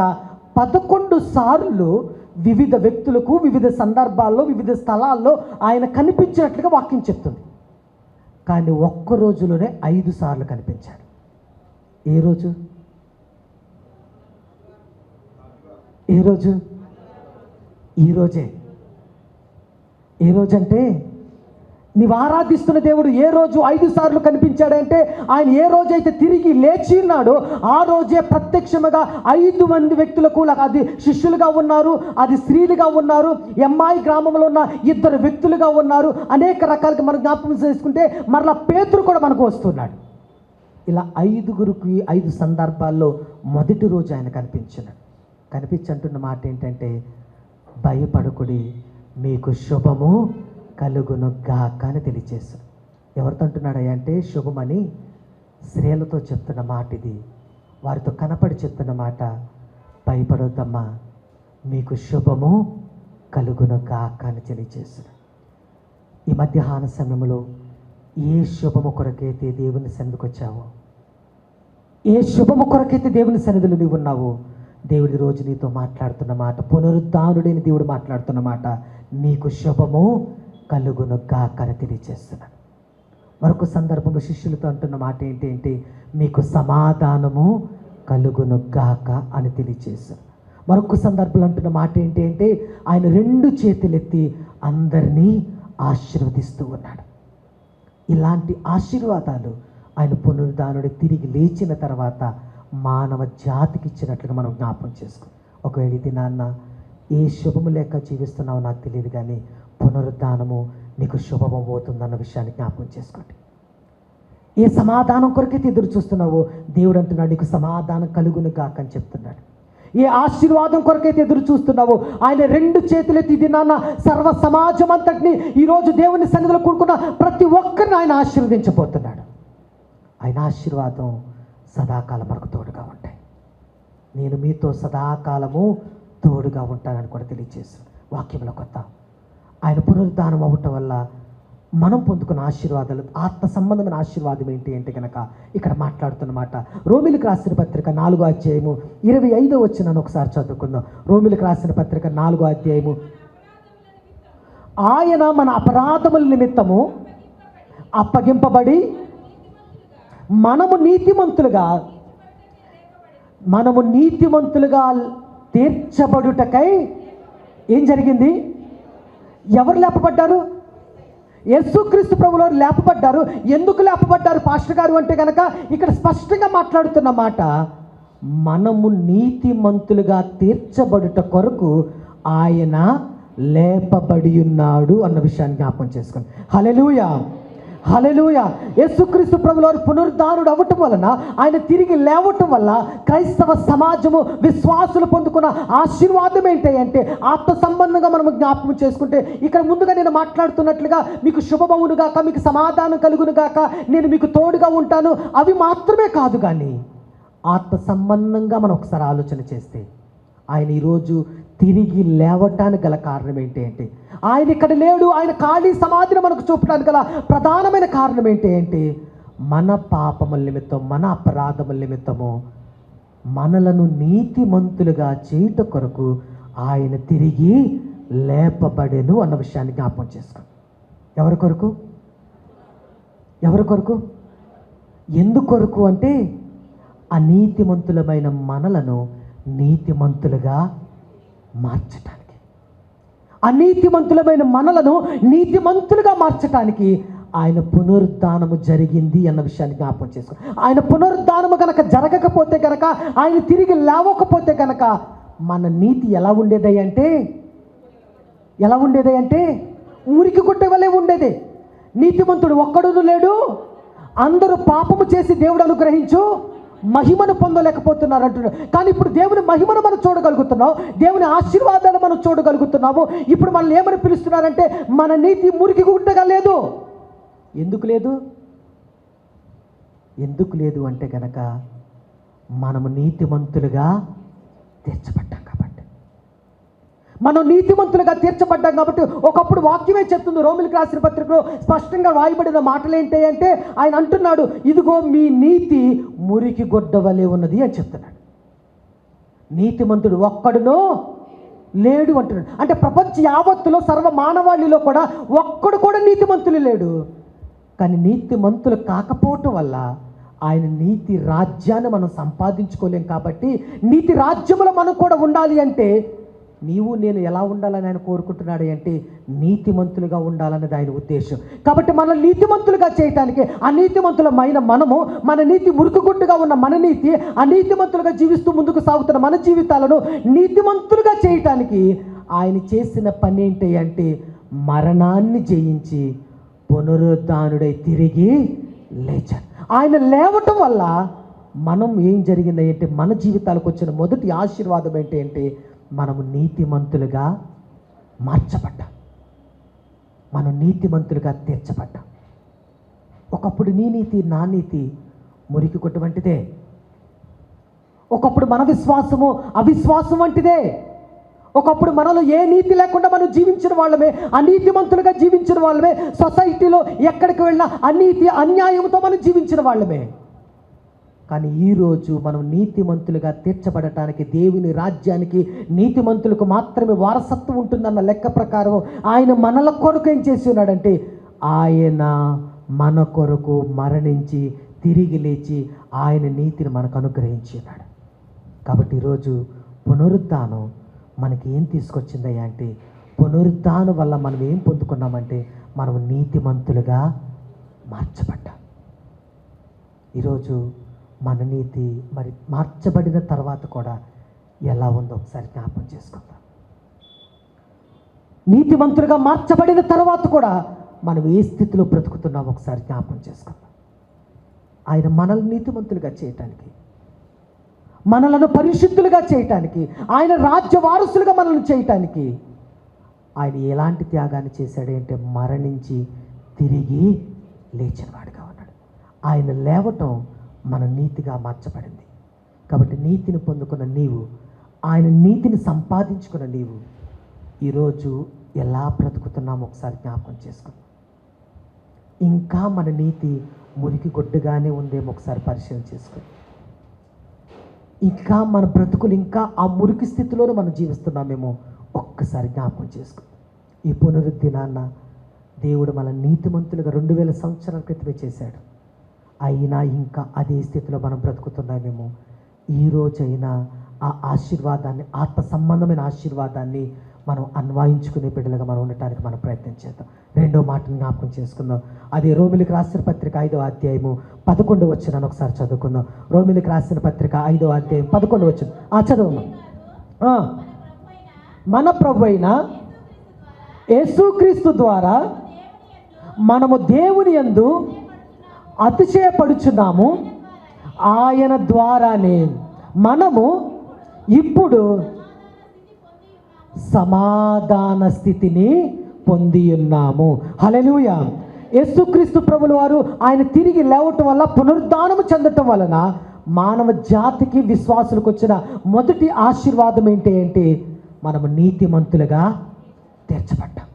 11 సార్లు వివిధ వ్యక్తులకు వివిధ సందర్భాల్లో వివిధ స్థలాల్లో ఆయన కనిపించినట్లుగా వాక్యం చెప్తుంది. కానీ ఒక్క రోజులోనే 5 సార్లు కనిపించాడు. ఏ రోజు? ఏ రోజు? ఈరోజే. ఏ రోజు అంటే నీవు ఆరాధిస్తున్న దేవుడు ఏ రోజు 5 సార్లు కనిపించాడంటే ఆయన ఏ రోజైతే తిరిగి లేచి ఉన్నాడో ఆ రోజే ప్రత్యక్షముగా 5 మంది వ్యక్తులకు, అది శిష్యులుగా ఉన్నారు, అది స్త్రీలుగా ఉన్నారు, ఎమ్మాయి గ్రామంలో ఉన్న 2 వ్యక్తులుగా ఉన్నారు, అనేక రకాలుగా మనం జ్ఞాపకం చేసుకుంటే మరలా పేతురు కూడా మనకు వస్తున్నాడు. ఇలా 5గురికి 5 సందర్భాల్లో మొదటి రోజు ఆయన కనిపించి అంటున్న మాట ఏంటంటే, భయపడకుడి, మీకు శుభము కలుగును గాక అని తెలియచేశాడు. ఎవరితో అంటున్నాడయ్యా అంటే శుభమని స్త్రీలతో చెప్తున్న మాట ఇది. వారితో కనపడి చెప్తున్న మాట, భయపడొద్దమ్మా, మీకు శుభము కలుగును గాక అని తెలియచేశాడు. ఈ మధ్యాహ్న సమయంలో ఏ శుభము కొరకైతే దేవుని సన్నిధికి వచ్చావో, ఏ శుభము కొరకైతే దేవుని సన్నిధిలో నీవు ఉన్నావో, దేవుడి రోజు నీతో మాట్లాడుతున్న మాట, పునరుద్ధానుడైన దేవుడు మాట్లాడుతున్న మాట, నీకు శుభము కలుగును గాక అని తెలియజేస్తున్నాడు. మరొక సందర్భంలో శిష్యులతో అంటున్న మాట ఏంటి? మీకు సమాధానము కలుగును గాక అని తెలియజేశాడు. మరొక సందర్భంలో అంటున్న మాట ఏంటి? ఆయన 2 చేతులెత్తి అందరినీ ఆశీర్వదిస్తూ ఉన్నాడు. ఇలాంటి ఆశీర్వాదాలు ఆయన పునరుద్ధానుడు తిరిగి లేచిన తర్వాత మానవ జాతికి ఇచ్చినట్లుగా మనం జ్ఞాపకం చేసుకో. ఒకవేళ ఇది నాన్న ఏ శుభము లేక జీవిస్తున్నావో నాకు తెలియదు, కానీ పునరుద్ధానము నీకు శుభమవుతుందన్న విషయాన్ని జ్ఞాపకం చేసుకోండి. ఏ సమాధానం కొరకైతే ఎదురు చూస్తున్నావో దేవుడు అంటున్నాడు, నీకు సమాధానం కలుగును గాక అని చెప్తున్నాడు. ఏ ఆశీర్వాదం కొరకైతే ఎదురు చూస్తున్నావో ఆయన 2 చేతులెత్తి ఇది నాన్న సర్వ సమాజం అంతటిని ఈరోజు దేవుని సన్నిధిలో కూడుకున్న ప్రతి ఒక్కరిని ఆయన ఆశీర్వదించబోతున్నాడు. ఆయన ఆశీర్వాదం సదాకాలం మనకు తోడుగా ఉంటాయి. నేను మీతో సదాకాలము తోడుగా ఉంటానని కూడా తెలియజేశాను. వాక్యంలో కొత్త ఆయన పునరుద్ధానం అవ్వటం వల్ల మనం పొందుకున్న ఆశీర్వాదాలు, ఆత్మ సంబంధమైన ఆశీర్వాదం ఏంటి అంటే కనుక ఇక్కడ మాట్లాడుతున్నమాట. రోమిలకు రాసిన పత్రిక 4వ అధ్యాయము 25వ వచనాన్ని ఒకసారి చదువుకుందాం. రోమిలకు రాసిన పత్రిక 4వ అధ్యాయము, ఆయన మన అపరాధముల నిమిత్తము అప్పగింపబడి మనము నీతిమంతులుగా తీర్చబడుటకై ఏం జరిగింది? ఎవరు లేపబడ్డారు? యేసుక్రీస్తు ప్రభువులో లేపబడ్డారు. ఎందుకు లేపబడ్డారు పాస్టర్ గారు అంటే కనుక ఇక్కడ స్పష్టంగా మాట్లాడుతున్న మాట, మనము నీతిమంతులుగా తీర్చబడుట కొరకు ఆయన లేపబడి ఉన్నాడు అన్న విషయాన్ని జ్ఞాపకం చేసుకోండి. హల్లెలూయా, హల్లెలూయా. యేసుక్రీస్తు ప్రభువుల పునరుద్ధానుడు అవ్వటం వలన, ఆయన తిరిగి లేవటం వల్ల క్రైస్తవ సమాజము విశ్వాసులు పొందుకున్న ఆశీర్వాదం ఏంటంటే ఆత్మ సంబంధంగా మనం జ్ఞాపకం చేసుకుంటే ఇక్కడ ముందుగా నేను మాట్లాడుతున్నట్లుగా మీకు శుభమవును గాక, మీకు సమాధానం కలుగును గాక, నేను మీకు తోడుగా ఉంటాను, అవి మాత్రమే కాదు, కానీ ఆత్మ సంబంధంగా మనం ఒకసారి ఆలోచన చేస్తే ఆయన ఈరోజు తిరిగి లేవటానికి గల కారణం ఏంటి అంటే ఆయన ఇక్కడ లేడు, ఆయన ఖాళీ సమాధిని మనకు చూపడానికి గల ప్రధానమైన కారణం ఏంటి? మన పాపముల నిమిత్తం, మన అపరాధముల నిమిత్తము మనలను నీతిమంతులుగా చేయుట కొరకు ఆయన తిరిగి లేపబడెను అన్న విషయాన్ని జ్ఞాపకం చేసుకోండి. ఎవరి కొరకు? ఎవరి కొరకు? ఎందుకొరకు అంటే అనీతిమంతులమైన మనలను నీతిమంతులుగా మార్చటానికి, అనీతిమంతులమైన మనలను నీతిమంతులుగా మార్చటానికి ఆయన పునరుద్ధానము జరిగింది అన్న విషయాన్ని జ్ఞాపకం చేసుకో. ఆయన పునరుద్ధానము కనుక జరగకపోతే కనుక, ఆయన తిరిగి లేవకపోతే కనుక మన నీతి ఎలా ఉండేది అంటే మురికి గుట్ట వలె ఉండేది. నీతిమంతుడు ఒక్కడును లేడు, అందరూ పాపము చేసి దేవుడు అనుగ్రహించు మహిమను పొందలేకపోతున్నారు అంటున్నారు. కానీ ఇప్పుడు దేవుని మహిమను మనం చూడగలుగుతున్నాం, దేవుని ఆశీర్వాదాలు మనం చూడగలుగుతున్నాము. ఇప్పుడు మనల్ని ఏమని పిలుస్తున్నారంటే మన నీతి మురికి గుట్టగా లేదు. ఎందుకు లేదు అంటే కనుక మనము నీతిమంతులుగా తీర్చబడ్డాం కాబట్టి, ఒకప్పుడు వాక్యమే చెప్తుంది. రోమిలకు రాసిన పత్రికలో స్పష్టంగా రాయబడిన మాటలు ఏంటి అంటే ఆయన అంటున్నాడు, ఇదిగో మీ నీతి మురికి గొడ్డ వలె ఉన్నది అని చెప్తున్నాడు. నీతిమంతుడు ఒక్కడునో లేడు అంటున్నాడు. అంటే ప్రపంచ యావత్తులో సర్వ మానవాళిలో కూడా ఒక్కడు కూడా నీతిమంతులు లేడు. కానీ నీతిమంతులు కాకపోవటం వల్ల ఆయన నీతి రాజ్యాన్ని మనం సంపాదించుకోలేం. కాబట్టి నీతి రాజ్యంలో మనం కూడా ఉండాలి అంటే నీవు నేను ఎలా ఉండాలని ఆయన కోరుకుంటున్నాడు అంటే నీతిమంతులుగా ఉండాలన్నది ఆయన ఉద్దేశం. కాబట్టి మనం నీతిమంతులుగా చేయటానికి అనీతిమంతులమైన మనము, మన నీతి మురుకుగుట్టుగా ఉన్న మన నీతి అనీతిమంతులుగా జీవిస్తూ ముందుకు సాగుతున్న మన జీవితాలను నీతిమంతులుగా చేయటానికి ఆయన చేసిన పని ఏంటి అంటే మరణాన్ని జయించి పునరుద్ధానుడై తిరిగి లేచాడు. ఆయన లేవటం వల్ల మనం ఏం జరిగింది అంటే మన జీవితాలకు వచ్చిన మొదటి ఆశీర్వాదం ఏంటి అంటే మనము నీతిమంతులుగా మార్చబడ్డాం. మనం నీతిమంతులుగా తీర్చబడ్డాం. ఒకప్పుడు నీ నీతి నా నీతి మురికి కొట్టు వంటిదే. ఒకప్పుడు మన విశ్వాసము అవిశ్వాసం వంటిదే. ఒకప్పుడు మనలో ఏ నీతి లేకుండా మనం జీవించిన వాళ్ళమే, అనీతిమంతులుగా జీవించిన వాళ్ళమే, సొసైటీలో ఎక్కడికి వెళ్ళినా అనీతి అన్యాయంతో మనం జీవించిన వాళ్ళమే. కానీ ఈరోజు మనం నీతిమంతులుగా తీర్చబడటానికి దేవుని రాజ్యానికి నీతిమంతులకు మాత్రమే వారసత్వం ఉంటుందన్న లెక్క ప్రకారం ఆయన మనల కొరకు ఏం చేసి ఉన్నాడంటే ఆయన మన కొరకు మరణించి తిరిగి లేచి ఆయన నీతిని మనకు అనుగ్రహించి ఉన్నాడు. కాబట్టి ఈరోజు పునరుద్ధానం మనకి ఏం తీసుకొచ్చిందయ్యా అంటే పునరుద్ధానం వల్ల మనం ఏం పొందుకున్నామంటే మనం నీతిమంతులుగా మార్చబడ్డాం. ఈరోజు మన నీతి మరి మార్చబడిన తర్వాత కూడా ఎలా ఉందో ఒకసారి జ్ఞాపకం చేసుకుందాం. నీతిమంతులుగా మార్చబడిన తర్వాత కూడా మనం ఏ స్థితిలో బ్రతుకుతున్నామో ఒకసారి జ్ఞాపకం చేసుకుందాం. ఆయన మనల్ని నీతిమంతులుగా చేయటానికి, మనలను పరిశుద్ధులుగా చేయటానికి, ఆయన రాజ్య వారసులుగా మనల్ని చేయటానికి ఆయన ఎలాంటి త్యాగాన్ని చేశాడంటే మరణించి తిరిగి లేచినవాడుగా ఉన్నాడు. ఆయన లేవటం మన నీతిగా మార్చబడింది. కాబట్టి నీతిని పొందుకున్న నీవు, ఆయన నీతిని సంపాదించుకున్న నీవు ఈరోజు ఎలా బ్రతుకుతున్నామో ఒకసారి జ్ఞాపకం చేసుకుందాం. ఇంకా మన నీతి మురికి గొడ్డుగానే ఉందేమో ఒకసారి పరిశీలన చేసుకుందాం. ఇంకా మన బ్రతుకులు ఇంకా ఆ మురికి స్థితిలోనే మనం జీవిస్తున్నామేమో ఒక్కసారి జ్ఞాపకం చేసుకుందాం. ఈ పునరుద్ధినాన్న దేవుడు మన నీతిమంతులుగా 2000 సంవత్సరాల క్రితమే చేశాడు. అయినా ఇంకా అదే స్థితిలో మనం బ్రతుకుతున్నామేమో. ఈరోజైనా ఆ ఆశీర్వాదాన్ని, ఆత్మ సంబంధమైన ఆశీర్వాదాన్ని మనం అన్వయించుకునే బిడ్డలుగా మనం ఉండటానికి మనం ప్రయత్నం చేద్దాం. రెండో మాటను జ్ఞాపకం చేసుకుందాం. అది రోమిలికి రాసిన పత్రిక 5వ అధ్యాయము 11వ వచనాన్ని ఒకసారి చదువుకుందాం. రోమిలికి రాసిన పత్రిక 5వ అధ్యాయం 11వ వచనం చదువుదాం. మన ప్రభువైన యేసుక్రీస్తు ద్వారా మనము దేవుని యందు అతిశయపడుచున్నాము. ఆయన ద్వారానే మనము ఇప్పుడు సమాధాన స్థితిని పొంది ఉన్నాము. హల్లెలూయా. యేసుక్రీస్తు ప్రభుల వారు ఆయన తిరిగి లేవటం వల్ల, పునరుద్ధానము చెందటం వలన మానవ జాతికి విశ్వాసులకు వచ్చిన మొదటి ఆశీర్వాదం ఏంటి అంటే మనము నీతిమంతులుగా తీర్చబడ్డాం.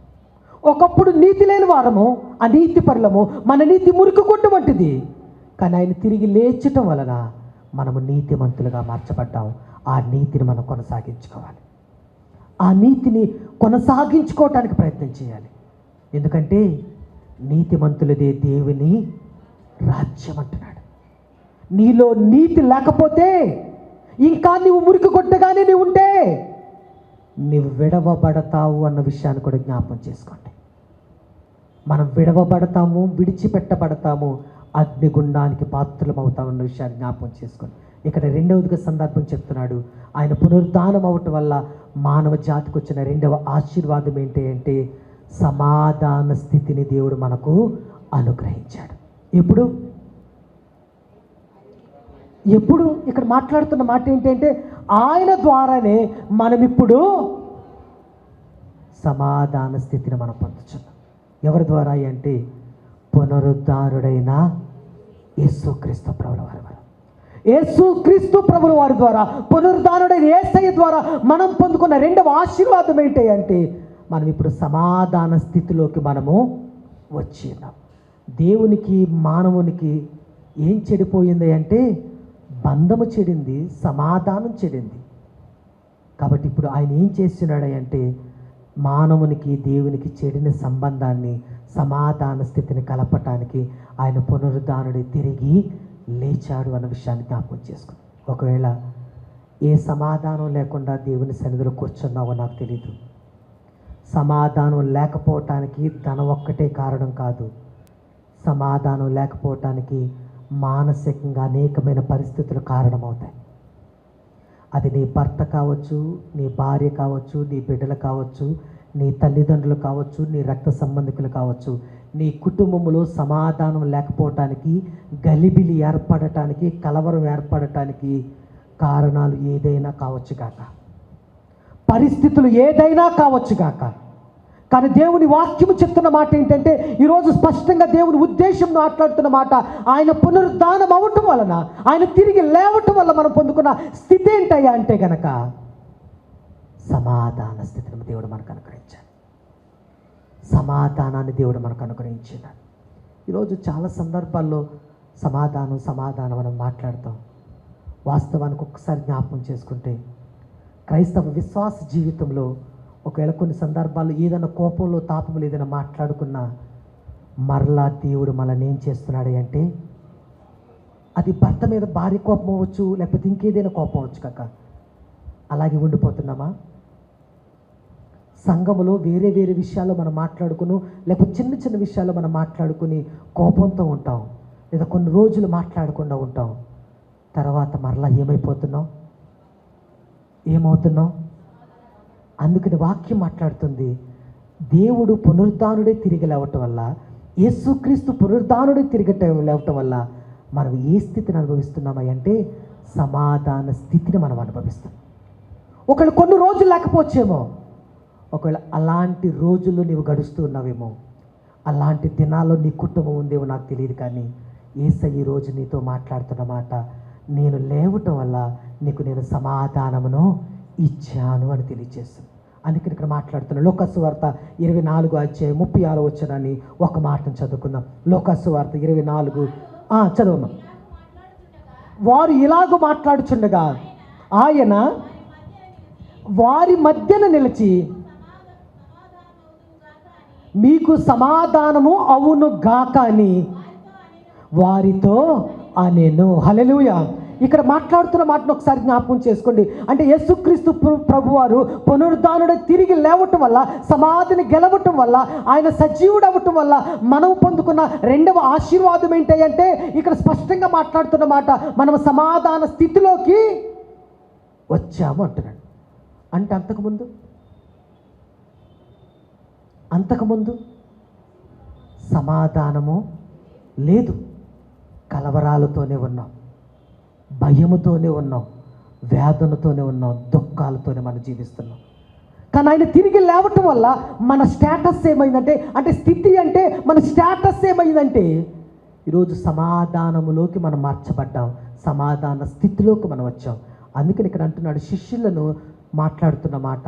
ఒకప్పుడు నీతి లేని వారము, అనీతి పరులము, మన నీతి మురికి కొట్టు వంటిది. కానీ ఆయన తిరిగి లేచటం వలన మనము నీతిమంతులుగా మార్చబడ్డాం. ఆ నీతిని మనం కొనసాగించుకోవాలి. ఆ నీతిని కొనసాగించుకోవటానికి ప్రయత్నం చేయాలి. ఎందుకంటే నీతిమంతులదే దేవుని రాజ్యం అంటున్నాడు. నీలో నీతి లేకపోతే, ఇంకా నీవు మురికి కొట్టగానే నీవు ఉంటే నీవు విడవబడతావు అన్న విషయాన్ని కూడా జ్ఞాపకం చేసుకోండి. మనం విడవబడతాము, విడిచిపెట్టబడతాము, అగ్నిగుండానికి పాత్రలమవుతామన్న విషయాన్ని జ్ఞాపకం చేసుకోండి. ఇక్కడ రెండవదిగా సందర్భం చెప్తున్నాడు. ఆయన పునరుద్ధానం అవటం వల్ల మానవ జాతికి వచ్చిన రెండవ ఆశీర్వాదం ఏంటి అంటే సమాధాన స్థితిని దేవుడు మనకు అనుగ్రహించాడు. ఎప్పుడు ఇక్కడ మాట్లాడుతున్న మాట ఏంటంటే ఆయన ద్వారానే మనం ఇప్పుడు సమాధాన స్థితిని మనం పొందుతున్నాం. ఎవరి ద్వారా అంటే పునరుద్ధారుడైన యేసుక్రీస్తు ప్రభుల వారి ద్వారా, యేసుక్రీస్తు ప్రభుల వారి ద్వారా, పునరుద్ధారుడైన యేసయ్య ద్వారా మనం పొందుకున్న రెండవ ఆశీర్వాదం ఏంటి అంటే మనం ఇప్పుడు సమాధాన స్థితిలోకి మనము వచ్చి ఉన్నాం. దేవునికి మానవునికి ఏం చెడిపోయింది అంటే బంధము చెడింది, సమాధానం చెడింది. కాబట్టి ఇప్పుడు ఆయన ఏం చేస్తున్నాడు అంటే మానవునికి దేవునికి చెడిన సంబంధాన్ని సమాధాన స్థితిని కలపటానికి ఆయన పునరుద్ధానుడి తిరిగి లేచాడు అన్న విషయాన్ని జ్ఞాపకం చేసుకుని. ఒకవేళ ఏ సమాధానం లేకుండా దేవుని సన్నిధిలో కూర్చున్నావో నాకు తెలియదు. సమాధానం లేకపోవటానికి ధనం ఒక్కటే కారణం కాదు. సమాధానం లేకపోవటానికి మానసికంగా అనేకమైన పరిస్థితులు కారణమవుతాయి. అది నీ భర్త కావచ్చు, నీ భార్య కావచ్చు, నీ బిడ్డలు కావచ్చు, నీ తల్లిదండ్రులు కావచ్చు, నీ రక్త సంబంధికులు కావచ్చు. నీ కుటుంబంలో సమాధానం లేకపోవటానికి, గలిబిలి ఏర్పడటానికి, కలవరం ఏర్పడటానికి కారణాలు ఏదైనా కావచ్చు గాక, పరిస్థితులు ఏదైనా కావచ్చు గాక. కానీ దేవుని వాక్యము చెప్తున్న మాట ఏంటంటే, ఈరోజు స్పష్టంగా దేవుని ఉద్దేశం మాట్లాడుతున్న మాట, ఆయన పునరుద్ధానం అవ్వటం వలన, ఆయన తిరిగి లేవటం వల్ల మనం పొందుకున్న స్థితి ఏంటయ్యా అంటే గనక సమాధాన స్థితిని దేవుడు మనకు అనుగ్రహించాడు. సమాధానాన్ని దేవుడు మనకు అనుగ్రహించాడు. ఈరోజు చాలా సందర్భాల్లో సమాధానం మనం మాట్లాడతాం. వాస్తవానికి ఒక్కసారి జ్ఞాపకం చేసుకుంటే క్రైస్తవ విశ్వాస జీవితంలో ఒకవేళ కొన్ని సందర్భాల్లో ఏదైనా కోపంలో తాపంలో ఏదైనా మాట్లాడుకున్నా మరలా దేవుడు మనల్ని ఏం చేస్తున్నాడు అంటే, అది భర్త మీద భార్య కోపం అవ్వచ్చు, లేకపోతే ఇంకేదైనా కోపం అవ్వచ్చు కాక, అలాగే ఉండిపోతున్నామా? సంఘములో వేరే వేరే విషయాల్లో మనం మాట్లాడుకుని, లేకపోతే చిన్న చిన్న విషయాల్లో మనం మాట్లాడుకుని కోపంతో ఉంటాం, లేదా కొన్ని రోజులు మాట్లాడకుండా ఉంటాం. తర్వాత మరలా ఏమవుతున్నాం? అందుకని వాక్యం మాట్లాడుతుంది, దేవుడు పునరుద్ధానుడే తిరిగి లేవటం వల్ల, యేసుక్రీస్తు పునరుద్ధానుడే తిరిగి లేవటం వల్ల మనం ఏ స్థితిని అనుభవిస్తున్నామా అంటే సమాధాన స్థితిని మనం అనుభవిస్తాం. ఒకవేళ కొన్ని రోజులు లేకపోవచ్చేమో, ఒకవేళ అలాంటి రోజుల్లో నీవు గడుస్తూ ఉన్నావేమో, అలాంటి దినాల్లో నీ కుటుంబం ఉందేమో నాకు తెలియదు. కానీ యేసయ్య ఈ రోజు నీతో మాట్లాడుతున్న మాట, నేను లేవటం వల్ల నీకు నేను సమాధానమును ఇచ్చాను అని తెలియజేస్తాను. అందుకని ఇక్కడ మాట్లాడుతున్నాను. లోకాసు వార్త 24:36 వచనాన్ని ఒక మాటను చదువుకుందాం. లోకాసు వార్త 24 చదవమ్మా. వారు ఇలాగ మాట్లాడుచుండగా ఆయన వారి మధ్యన నిలిచి, మీకు సమాధానము అవును గాక అని వారితో అనెను. హల్లెలూయా. ఇక్కడ మాట్లాడుతున్న మాటను ఒకసారి జ్ఞాపకం చేసుకోండి. అంటే యేసుక్రీస్తు ప్రభువారు పునరుద్ధానుడు తిరిగి లేవటం వల్ల, సమాధిని గెలవటం వల్ల, ఆయన సజీవుడు అవ్వటం వల్ల మనం పొందుకున్న రెండవ ఆశీర్వాదం ఏంటంటే, ఇక్కడ స్పష్టంగా మాట్లాడుతున్న మాట, మనం సమాధాన స్థితిలోకి వచ్చాము అంటున్నాడు. అంటే అంతకుముందు సమాధానము లేదు, కలవరాలతోనే ఉన్నాం, భయముతోనే ఉన్నాం, వేదనతోనే ఉన్నాం, దుఃఖాలతోనే మనం జీవిస్తున్నాం. కానీ ఆయన తిరిగి లేవటం వల్ల మన స్టేటస్ ఏమైందంటే, అంటే స్థితి అంటే మన స్టేటస్ ఏమైందంటే, ఈరోజు సమాధానములోకి మనం మార్చబడ్డాం, సమాధాన స్థితిలోకి మనం వచ్చాం. అందుకని ఇక్కడ అంటున్నాడు, శిష్యులను మాట్లాడుతున్న మాట,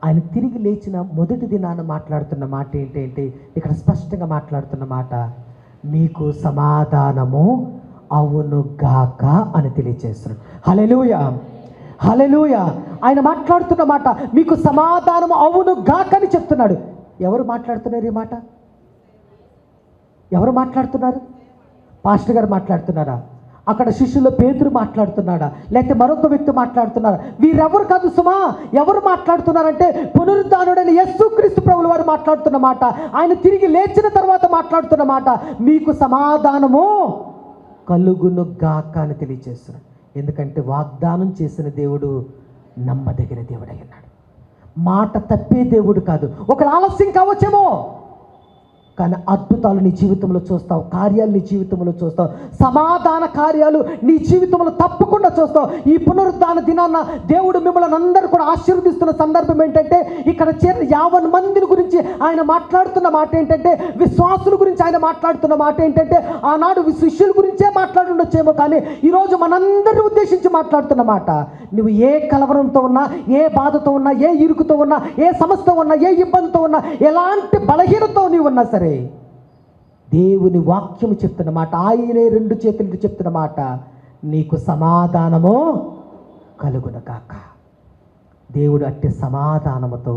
ఆయన తిరిగి లేచిన మొదటి దినాన మాట్లాడుతున్న మాట ఏంటంటే, ఇక్కడ స్పష్టంగా మాట్లాడుతున్న మాట, మీకు సమాధానము అవును గాక అని తెలియజేస్తున్నాడు. హల్లెలూయా, హల్లెలూయా. ఆయన మాట్లాడుతున్న మాట మీకు సమాధానము అవును గాక అని చెప్తున్నాడు. ఎవరు మాట్లాడుతున్నారు ఈ మాట? ఎవరు మాట్లాడుతున్నారు? పాస్టర్ గారు మాట్లాడుతున్నారా? అక్కడ శిష్యులు పేతురు మాట్లాడుతున్నాడా? లేకపోతే మరొక వ్యక్తి మాట్లాడుతున్నారా? వీరెవరు కాదు సుమా. ఎవరు మాట్లాడుతున్నారంటే పునరుద్ధానుడైన యేసుక్రీస్తు ప్రభువుల వారు మాట్లాడుతున్న మాట, ఆయన తిరిగి లేచిన తర్వాత మాట్లాడుతున్న మాట, మీకు సమాధానము కలుగును గాక అని తెలియజేస్తున్నాడు. ఎందుకంటే వాగ్దానం చేసిన దేవుడు నమ్మదగిన దేవుడు అయి ఉన్నాడు. మాట తప్పే దేవుడు కాదు. ఒక ఆలస్యం కావచ్చేమో, కానీ అద్భుతాలు నీ జీవితంలో చూస్తావు, కార్యాలు నీ జీవితంలో చూస్తావు, సమాధాన కార్యాలు నీ జీవితంలో తప్పకుండా చూస్తావు. ఈ పునరుద్ధాన దినాన్న దేవుడు మిమ్మల్ని అందరూ కూడా ఆశీర్వదిస్తున్న సందర్భం ఏంటంటే, ఇక్కడ చేరిన 50 మందిని గురించి ఆయన మాట్లాడుతున్న మాట ఏంటంటే, విశ్వాసుల గురించి ఆయన మాట్లాడుతున్న మాట ఏంటంటే, ఆనాడు శిష్యుల గురించే మాట్లాడుండొచ్చేమో, కానీ ఈరోజు మనందరిని ఉద్దేశించి మాట్లాడుతున్న మాట, నువ్వు ఏ కలవరంతో ఉన్నా, ఏ బాధతో ఉన్నా, ఏ ఇరుకుతో ఉన్నా, ఏ సమస్యతో ఉన్నా, ఏ ఇబ్బందితో ఉన్నా, ఎలాంటి బలహీనతో నీవు ఉన్నా సరే, దేవుని వాక్యము చెప్తున్న మాట, ఆయనే 2 చేతులతో చెప్తున్న మాట, నీకు సమాధానము కలుగును గాక. దేవుడు అట్టి సమాధానముతో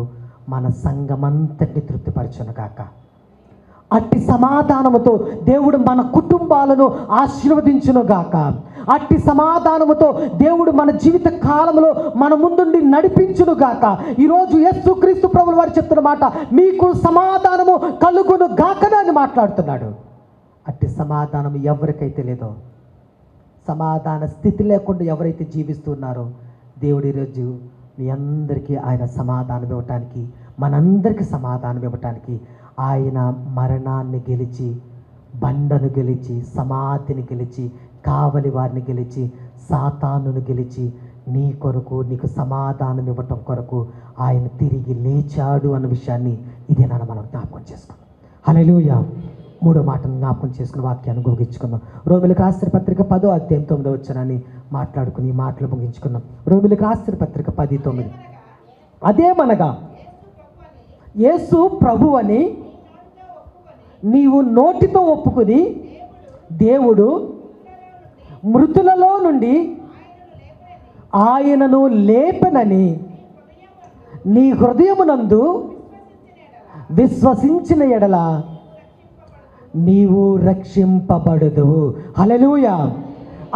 మన సంఘమంతటిని తృప్తిపరచునుగాక. అట్టి సమాధానముతో దేవుడు మన కుటుంబాలను ఆశీర్వదించునుగాక. అట్టి సమాధానముతో దేవుడు మన జీవిత కాలంలో మన ముందుండి నడిపించునుగాక. ఈరోజు యేసుక్రీస్తు ప్రభువు వారు చెప్తున్న మాట, మీకు సమాధానము కలుగును గాకనే అని మాట్లాడుతున్నాడు. అట్టి సమాధానం ఎవరికైతే లేదో, సమాధాన స్థితి లేకుండా ఎవరైతే జీవిస్తున్నారో, దేవుడు ఈరోజు మీ అందరికీ ఆయన సమాధానం ఇవ్వటానికి, మనందరికీ సమాధానం ఇవ్వటానికి ఆయన మరణాన్ని గెలిచి, బండను గెలిచి, సమాధిని గెలిచి, కావలి వారిని గెలిచి, సాతానును గెలిచి, నీ కొరకు నీకు సమాధానం ఇవ్వటం కొరకు ఆయన తిరిగి లేచాడు అన్న విషయాన్ని ఇదే మనం జ్ఞాపకం చేసుకున్నాం. హల్లెలూయా. మూడో మాటను జ్ఞాపకం చేసుకుని వాక్యాన్ని ముగించుకున్నాం. రోమిలకు రాసిన పత్రిక 10వ అధ్యాయం 9వ వచనాన్ని మాట్లాడుకుని ఈ మాటలు ముగించుకున్నాం. రోమిలకు రాసిన పత్రిక 10:9. అదేమనగా యేసు ప్రభువని నీవు నోటితో ఒప్పుకుని దేవుడు మృతులలో నుండి ఆయనను లేపనని నీ హృదయమునందు విశ్వసించిన ఎడల నీవు రక్షింపబడుదువు. హల్లెలూయా.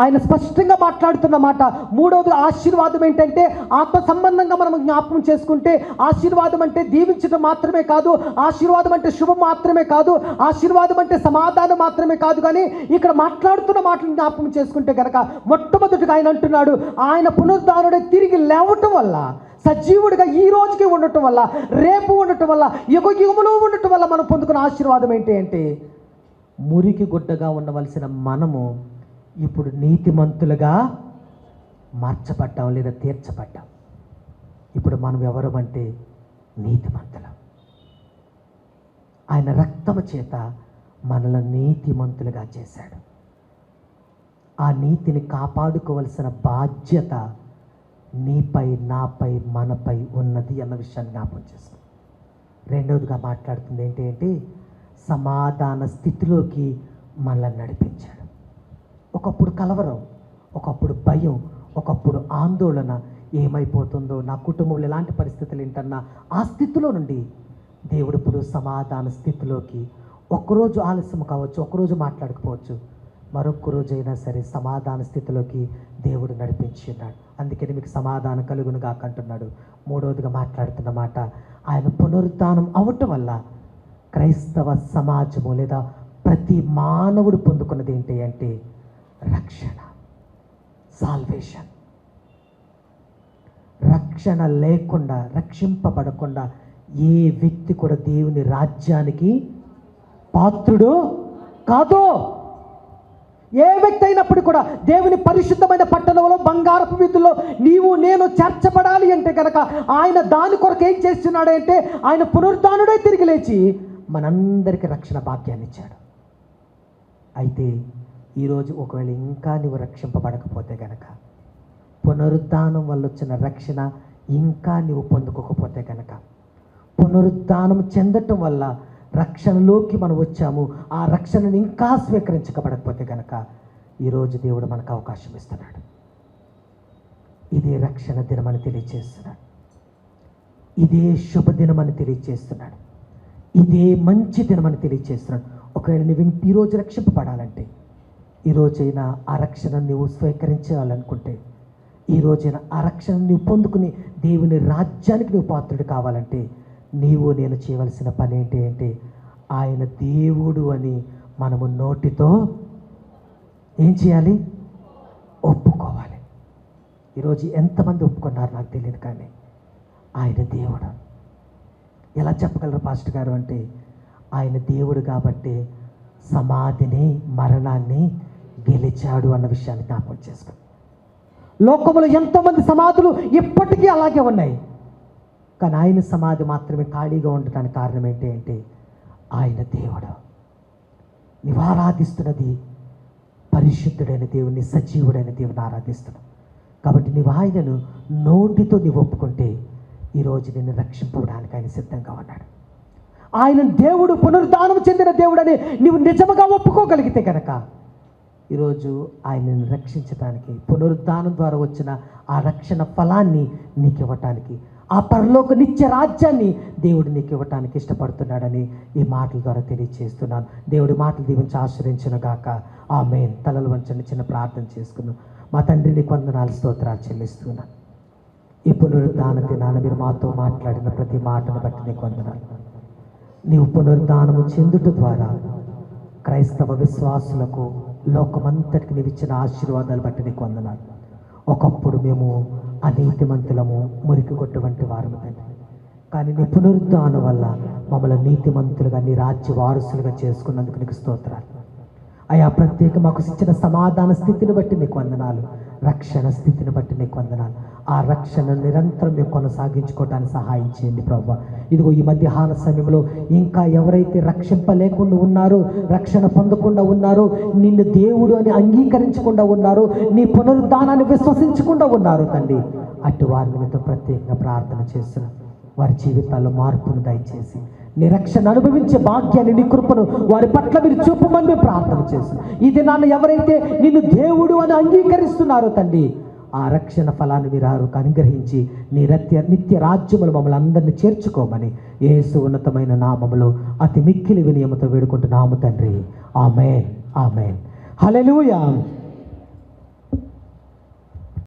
ఆయన స్పష్టంగా మాట్లాడుతున్న మాట. మూడవది ఆశీర్వాదం ఏంటంటే, ఆత్మ సంబంధంగా మనం జ్ఞాపకం చేసుకుంటే, ఆశీర్వాదం అంటే దీవించడం మాత్రమే కాదు, ఆశీర్వాదం అంటే శుభం మాత్రమే కాదు, ఆశీర్వాదం అంటే సమాధానం మాత్రమే కాదు. కానీ ఇక్కడ మాట్లాడుతున్న మాటలు జ్ఞాపకం చేసుకుంటే కనుక మొట్టమొదటిగా ఆయన అంటున్నాడు, ఆయన పునరుద్ధానుడై తిరిగి లేవటం వల్ల, సజీవుడిగా ఈ రోజుకి ఉండటం వల్ల, రేపు ఉండటం వల్ల, యుగ యుగములో ఉండటం వల్ల మనం పొందుకున్న ఆశీర్వాదం ఏంటి అంటే, మురికి గుడ్డగా ఉండవలసిన మనము ఇప్పుడు నీతిమంతులుగా మార్చబడ్డాం లేదా తీర్చబడ్డాం. ఇప్పుడు మనం ఎవరు అంటే నీతిమంతులం. ఆయన రక్తము చేత మనల్ని నీతిమంతులుగా చేశాడు. ఆ నీతిని కాపాడుకోవలసిన బాధ్యత నీపై, నాపై, మనపై ఉన్నది అన్న విషయాన్ని జ్ఞాపకం చేస్తాం. రెండవదిగా మాట్లాడుతుంది ఏంటి అంటే, సమాధాన స్థితిలోకి మనల్ని నడిపించాడు. ఒకప్పుడు కలవరం, ఒకప్పుడు భయం, ఒకప్పుడు ఆందోళన, ఏమైపోతుందో, నా కుటుంబంలో ఎలాంటి పరిస్థితులు ఏంటన్నా ఆ స్థితిలో నుండి దేవుడు ఇప్పుడు సమాధాన స్థితిలోకి, ఒక్కరోజు ఆలస్యం కావచ్చు, ఒక్కరోజు మాట్లాడకపోవచ్చు, మరొక్క రోజైనా సరే సమాధాన స్థితిలోకి దేవుడు నడిపించి ఉన్నాడు. అందుకని మీకు సమాధానం కలుగును గాక అంటున్నాడు. మూడవదిగా మాట్లాడుతున్న మాట, ఆయన పునరుద్ధానం అవటం వల్ల క్రైస్తవ సమాజము లేదా ప్రతి మానవుడు పొందుకున్నది ఏంటి అంటే రక్షణ, సాల్వేషన్. రక్షణ లేకుండా, రక్షింపబడకుండా ఏ వ్యక్తి కూడా దేవుని రాజ్యానికి పాత్రుడు కాదు. ఏ వ్యక్తి అయినప్పుడు కూడా దేవుని పరిశుద్ధమైన పట్టణంలో, బంగారపు వీధుల్లో నీవు నేను చేర్చబడాలి అంటే కనుక ఆయన దాని కొరకు ఏం చేస్తున్నాడంటే, ఆయన పునరుద్ధానుడై తిరిగి లేచి మనందరికీ రక్షణ భాగ్యాన్ని ఇచ్చాడు. అయితే ఈరోజు ఒకవేళ ఇంకా నువ్వు రక్షింపబడకపోతే కనుక, పునరుద్ధానం వల్ల వచ్చిన రక్షణ ఇంకా నువ్వు పొందుకోకపోతే కనుక, పునరుద్ధానం చెందటం వల్ల రక్షణలోకి మనం వచ్చాము, ఆ రక్షణను ఇంకా స్వీకరించబడకపోతే కనుక ఈరోజు దేవుడు మనకు అవకాశం ఇస్తున్నాడు. ఇదే రక్షణ దినమని తెలియజేస్తున్నాడు. ఇదే శుభదినమని తెలియజేస్తున్నాడు. ఇదే మంచి దినమని తెలియజేస్తున్నాడు. ఒకవేళ నువ్వు ఈరోజు రక్షింపబడాలంటే, ఈరోజైనా ఆ రక్షణ నువ్వు స్వీకరించాలనుకుంటే, ఈరోజైనా ఆ రక్షణ నువ్వు పొందుకుని దేవుని రాజ్యానికి నువ్వు పాత్రుడు కావాలంటే, నీవు నేను చేయవలసిన పని ఏంటి అంటే, ఆయన దేవుడు అని మనము నోటితో ఏం చేయాలి? ఒప్పుకోవాలి. ఈరోజు ఎంతమంది ఒప్పుకున్నారు నాకు తెలియదు, కానీ ఆయన దేవుడు. ఎలా చెప్పగలరు పాస్టర్ గారు అంటే, ఆయన దేవుడు కాబట్టి సమాధిని, మరణాన్ని గెలిచాడు అన్న విషయాన్ని జ్ఞాపకం చేసుకో. లోకంలో ఎంతోమంది సమాధులు ఇప్పటికీ అలాగే ఉన్నాయి, కానీ ఆయన సమాధి మాత్రమే ఖాళీగా ఉండటానికి కారణం ఏంటి అంటే, ఆయన దేవుడు. నీవు ఆరాధిస్తున్నది పరిశుద్ధుడైన దేవుని, సజీవుడైన దేవుని ఆరాధిస్తున్నావు. కాబట్టి నీవు ఆయనను నోటితో నీవు ఒప్పుకుంటే ఈరోజు నిన్ను రక్షింపడానికి ఆయన సిద్ధంగా ఉన్నాడు. ఆయన దేవుడు, పునరుద్ధానం చెందిన దేవుడని నీవు నిజముగా ఒప్పుకోగలిగితే కనుక ఈరోజు ఆయనను రక్షించడానికి, పునరుద్ధానం ద్వారా వచ్చిన ఆ రక్షణ ఫలాన్ని నీకు ఇవ్వటానికి, ఆ పరలోక నిత్య రాజ్యాన్ని దేవుడు నీకు ఇవ్వటానికి ఇష్టపడుతున్నాడని ఈ మాటల ద్వారా తెలియజేస్తున్నాను. దేవుడి మాటలు దీవించి ఆశ్రయించిన గాక. ఆమేన్. తలలు వంచండి, చిన్న ప్రార్థన చేసుకున్నాం. మా తండ్రి నీకు వందనాలు, స్తోత్రాలు చెల్లిస్తున్నాను. ఈ పునరుద్ధాన దినాన మీరు మాతో మాట్లాడిన ప్రతి మాటను బట్టి నీకు వందనాలు. నీవు పునరుద్ధానము చెందుట ద్వారా క్రైస్తవ విశ్వాసులకు, లోకమంతటికి నీవు ఇచ్చిన ఆశీర్వాదాలు బట్టి నీకు వందనాలు. ఒకప్పుడు మేము అనీతిమంతులము, మురికి కొట్టువంటి వారము తండ్రి. కానీ నీ పునరుద్ధానం వల్ల మమ్మల్ని నీతిమంతులుగా, నీ రాజ్య వారసులుగా చేసుకున్నందుకు నీకు స్తోత్రాలు. అయా ప్రత్యేక మాకు ఇచ్చిన సమాధాన స్థితిని బట్టి నీకు వందనాలు, రక్షణ స్థితిని బట్టి నీకు వందనాలు. ఆ రక్షణ నిరంతరం మేము కొనసాగించుకోవడానికి సహాయం చేయండి ప్రభువా. ఇదిగో ఈ మధ్యాహ్న సమయంలో ఇంకా ఎవరైతే రక్షింపలేకుండా ఉన్నారో, రక్షణ పొందకుండా ఉన్నారో, నిన్ను దేవుడు అని అంగీకరించకుండా ఉన్నారో, నీ పునరుద్ధానాన్ని విశ్వసించకుండా ఉన్నారో తండ్రి, అటు వారి నిమిత్తం ప్రత్యేకంగా ప్రార్థన చేస్తున్నాం. వారి జీవితాల్లో మార్పును దయచేసి నీ రక్షణ అనుభవించే భాగ్యాన్ని, నీ కృపను వారి పట్ల మీరు చూపమని మేము ప్రార్థన చేస్తున్నాం. ఈ దినాన్ని ఎవరైతే నిన్ను దేవుడు అని అంగీకరిస్తున్నారో తండ్రి, ఆ రక్షణ ఫలాన్ని మీరు అనుగ్రహించి నీ నిత్య రాజ్యములు మమ్మల్ని అందరినీ చేర్చుకోమని యేసు ఉన్నతమైన నామములో అతి మిక్కిలి వినయముతో వేడుకుంటున్నాము తండ్రి. ఆమేన్, ఆమేన్. హల్లెలూయా.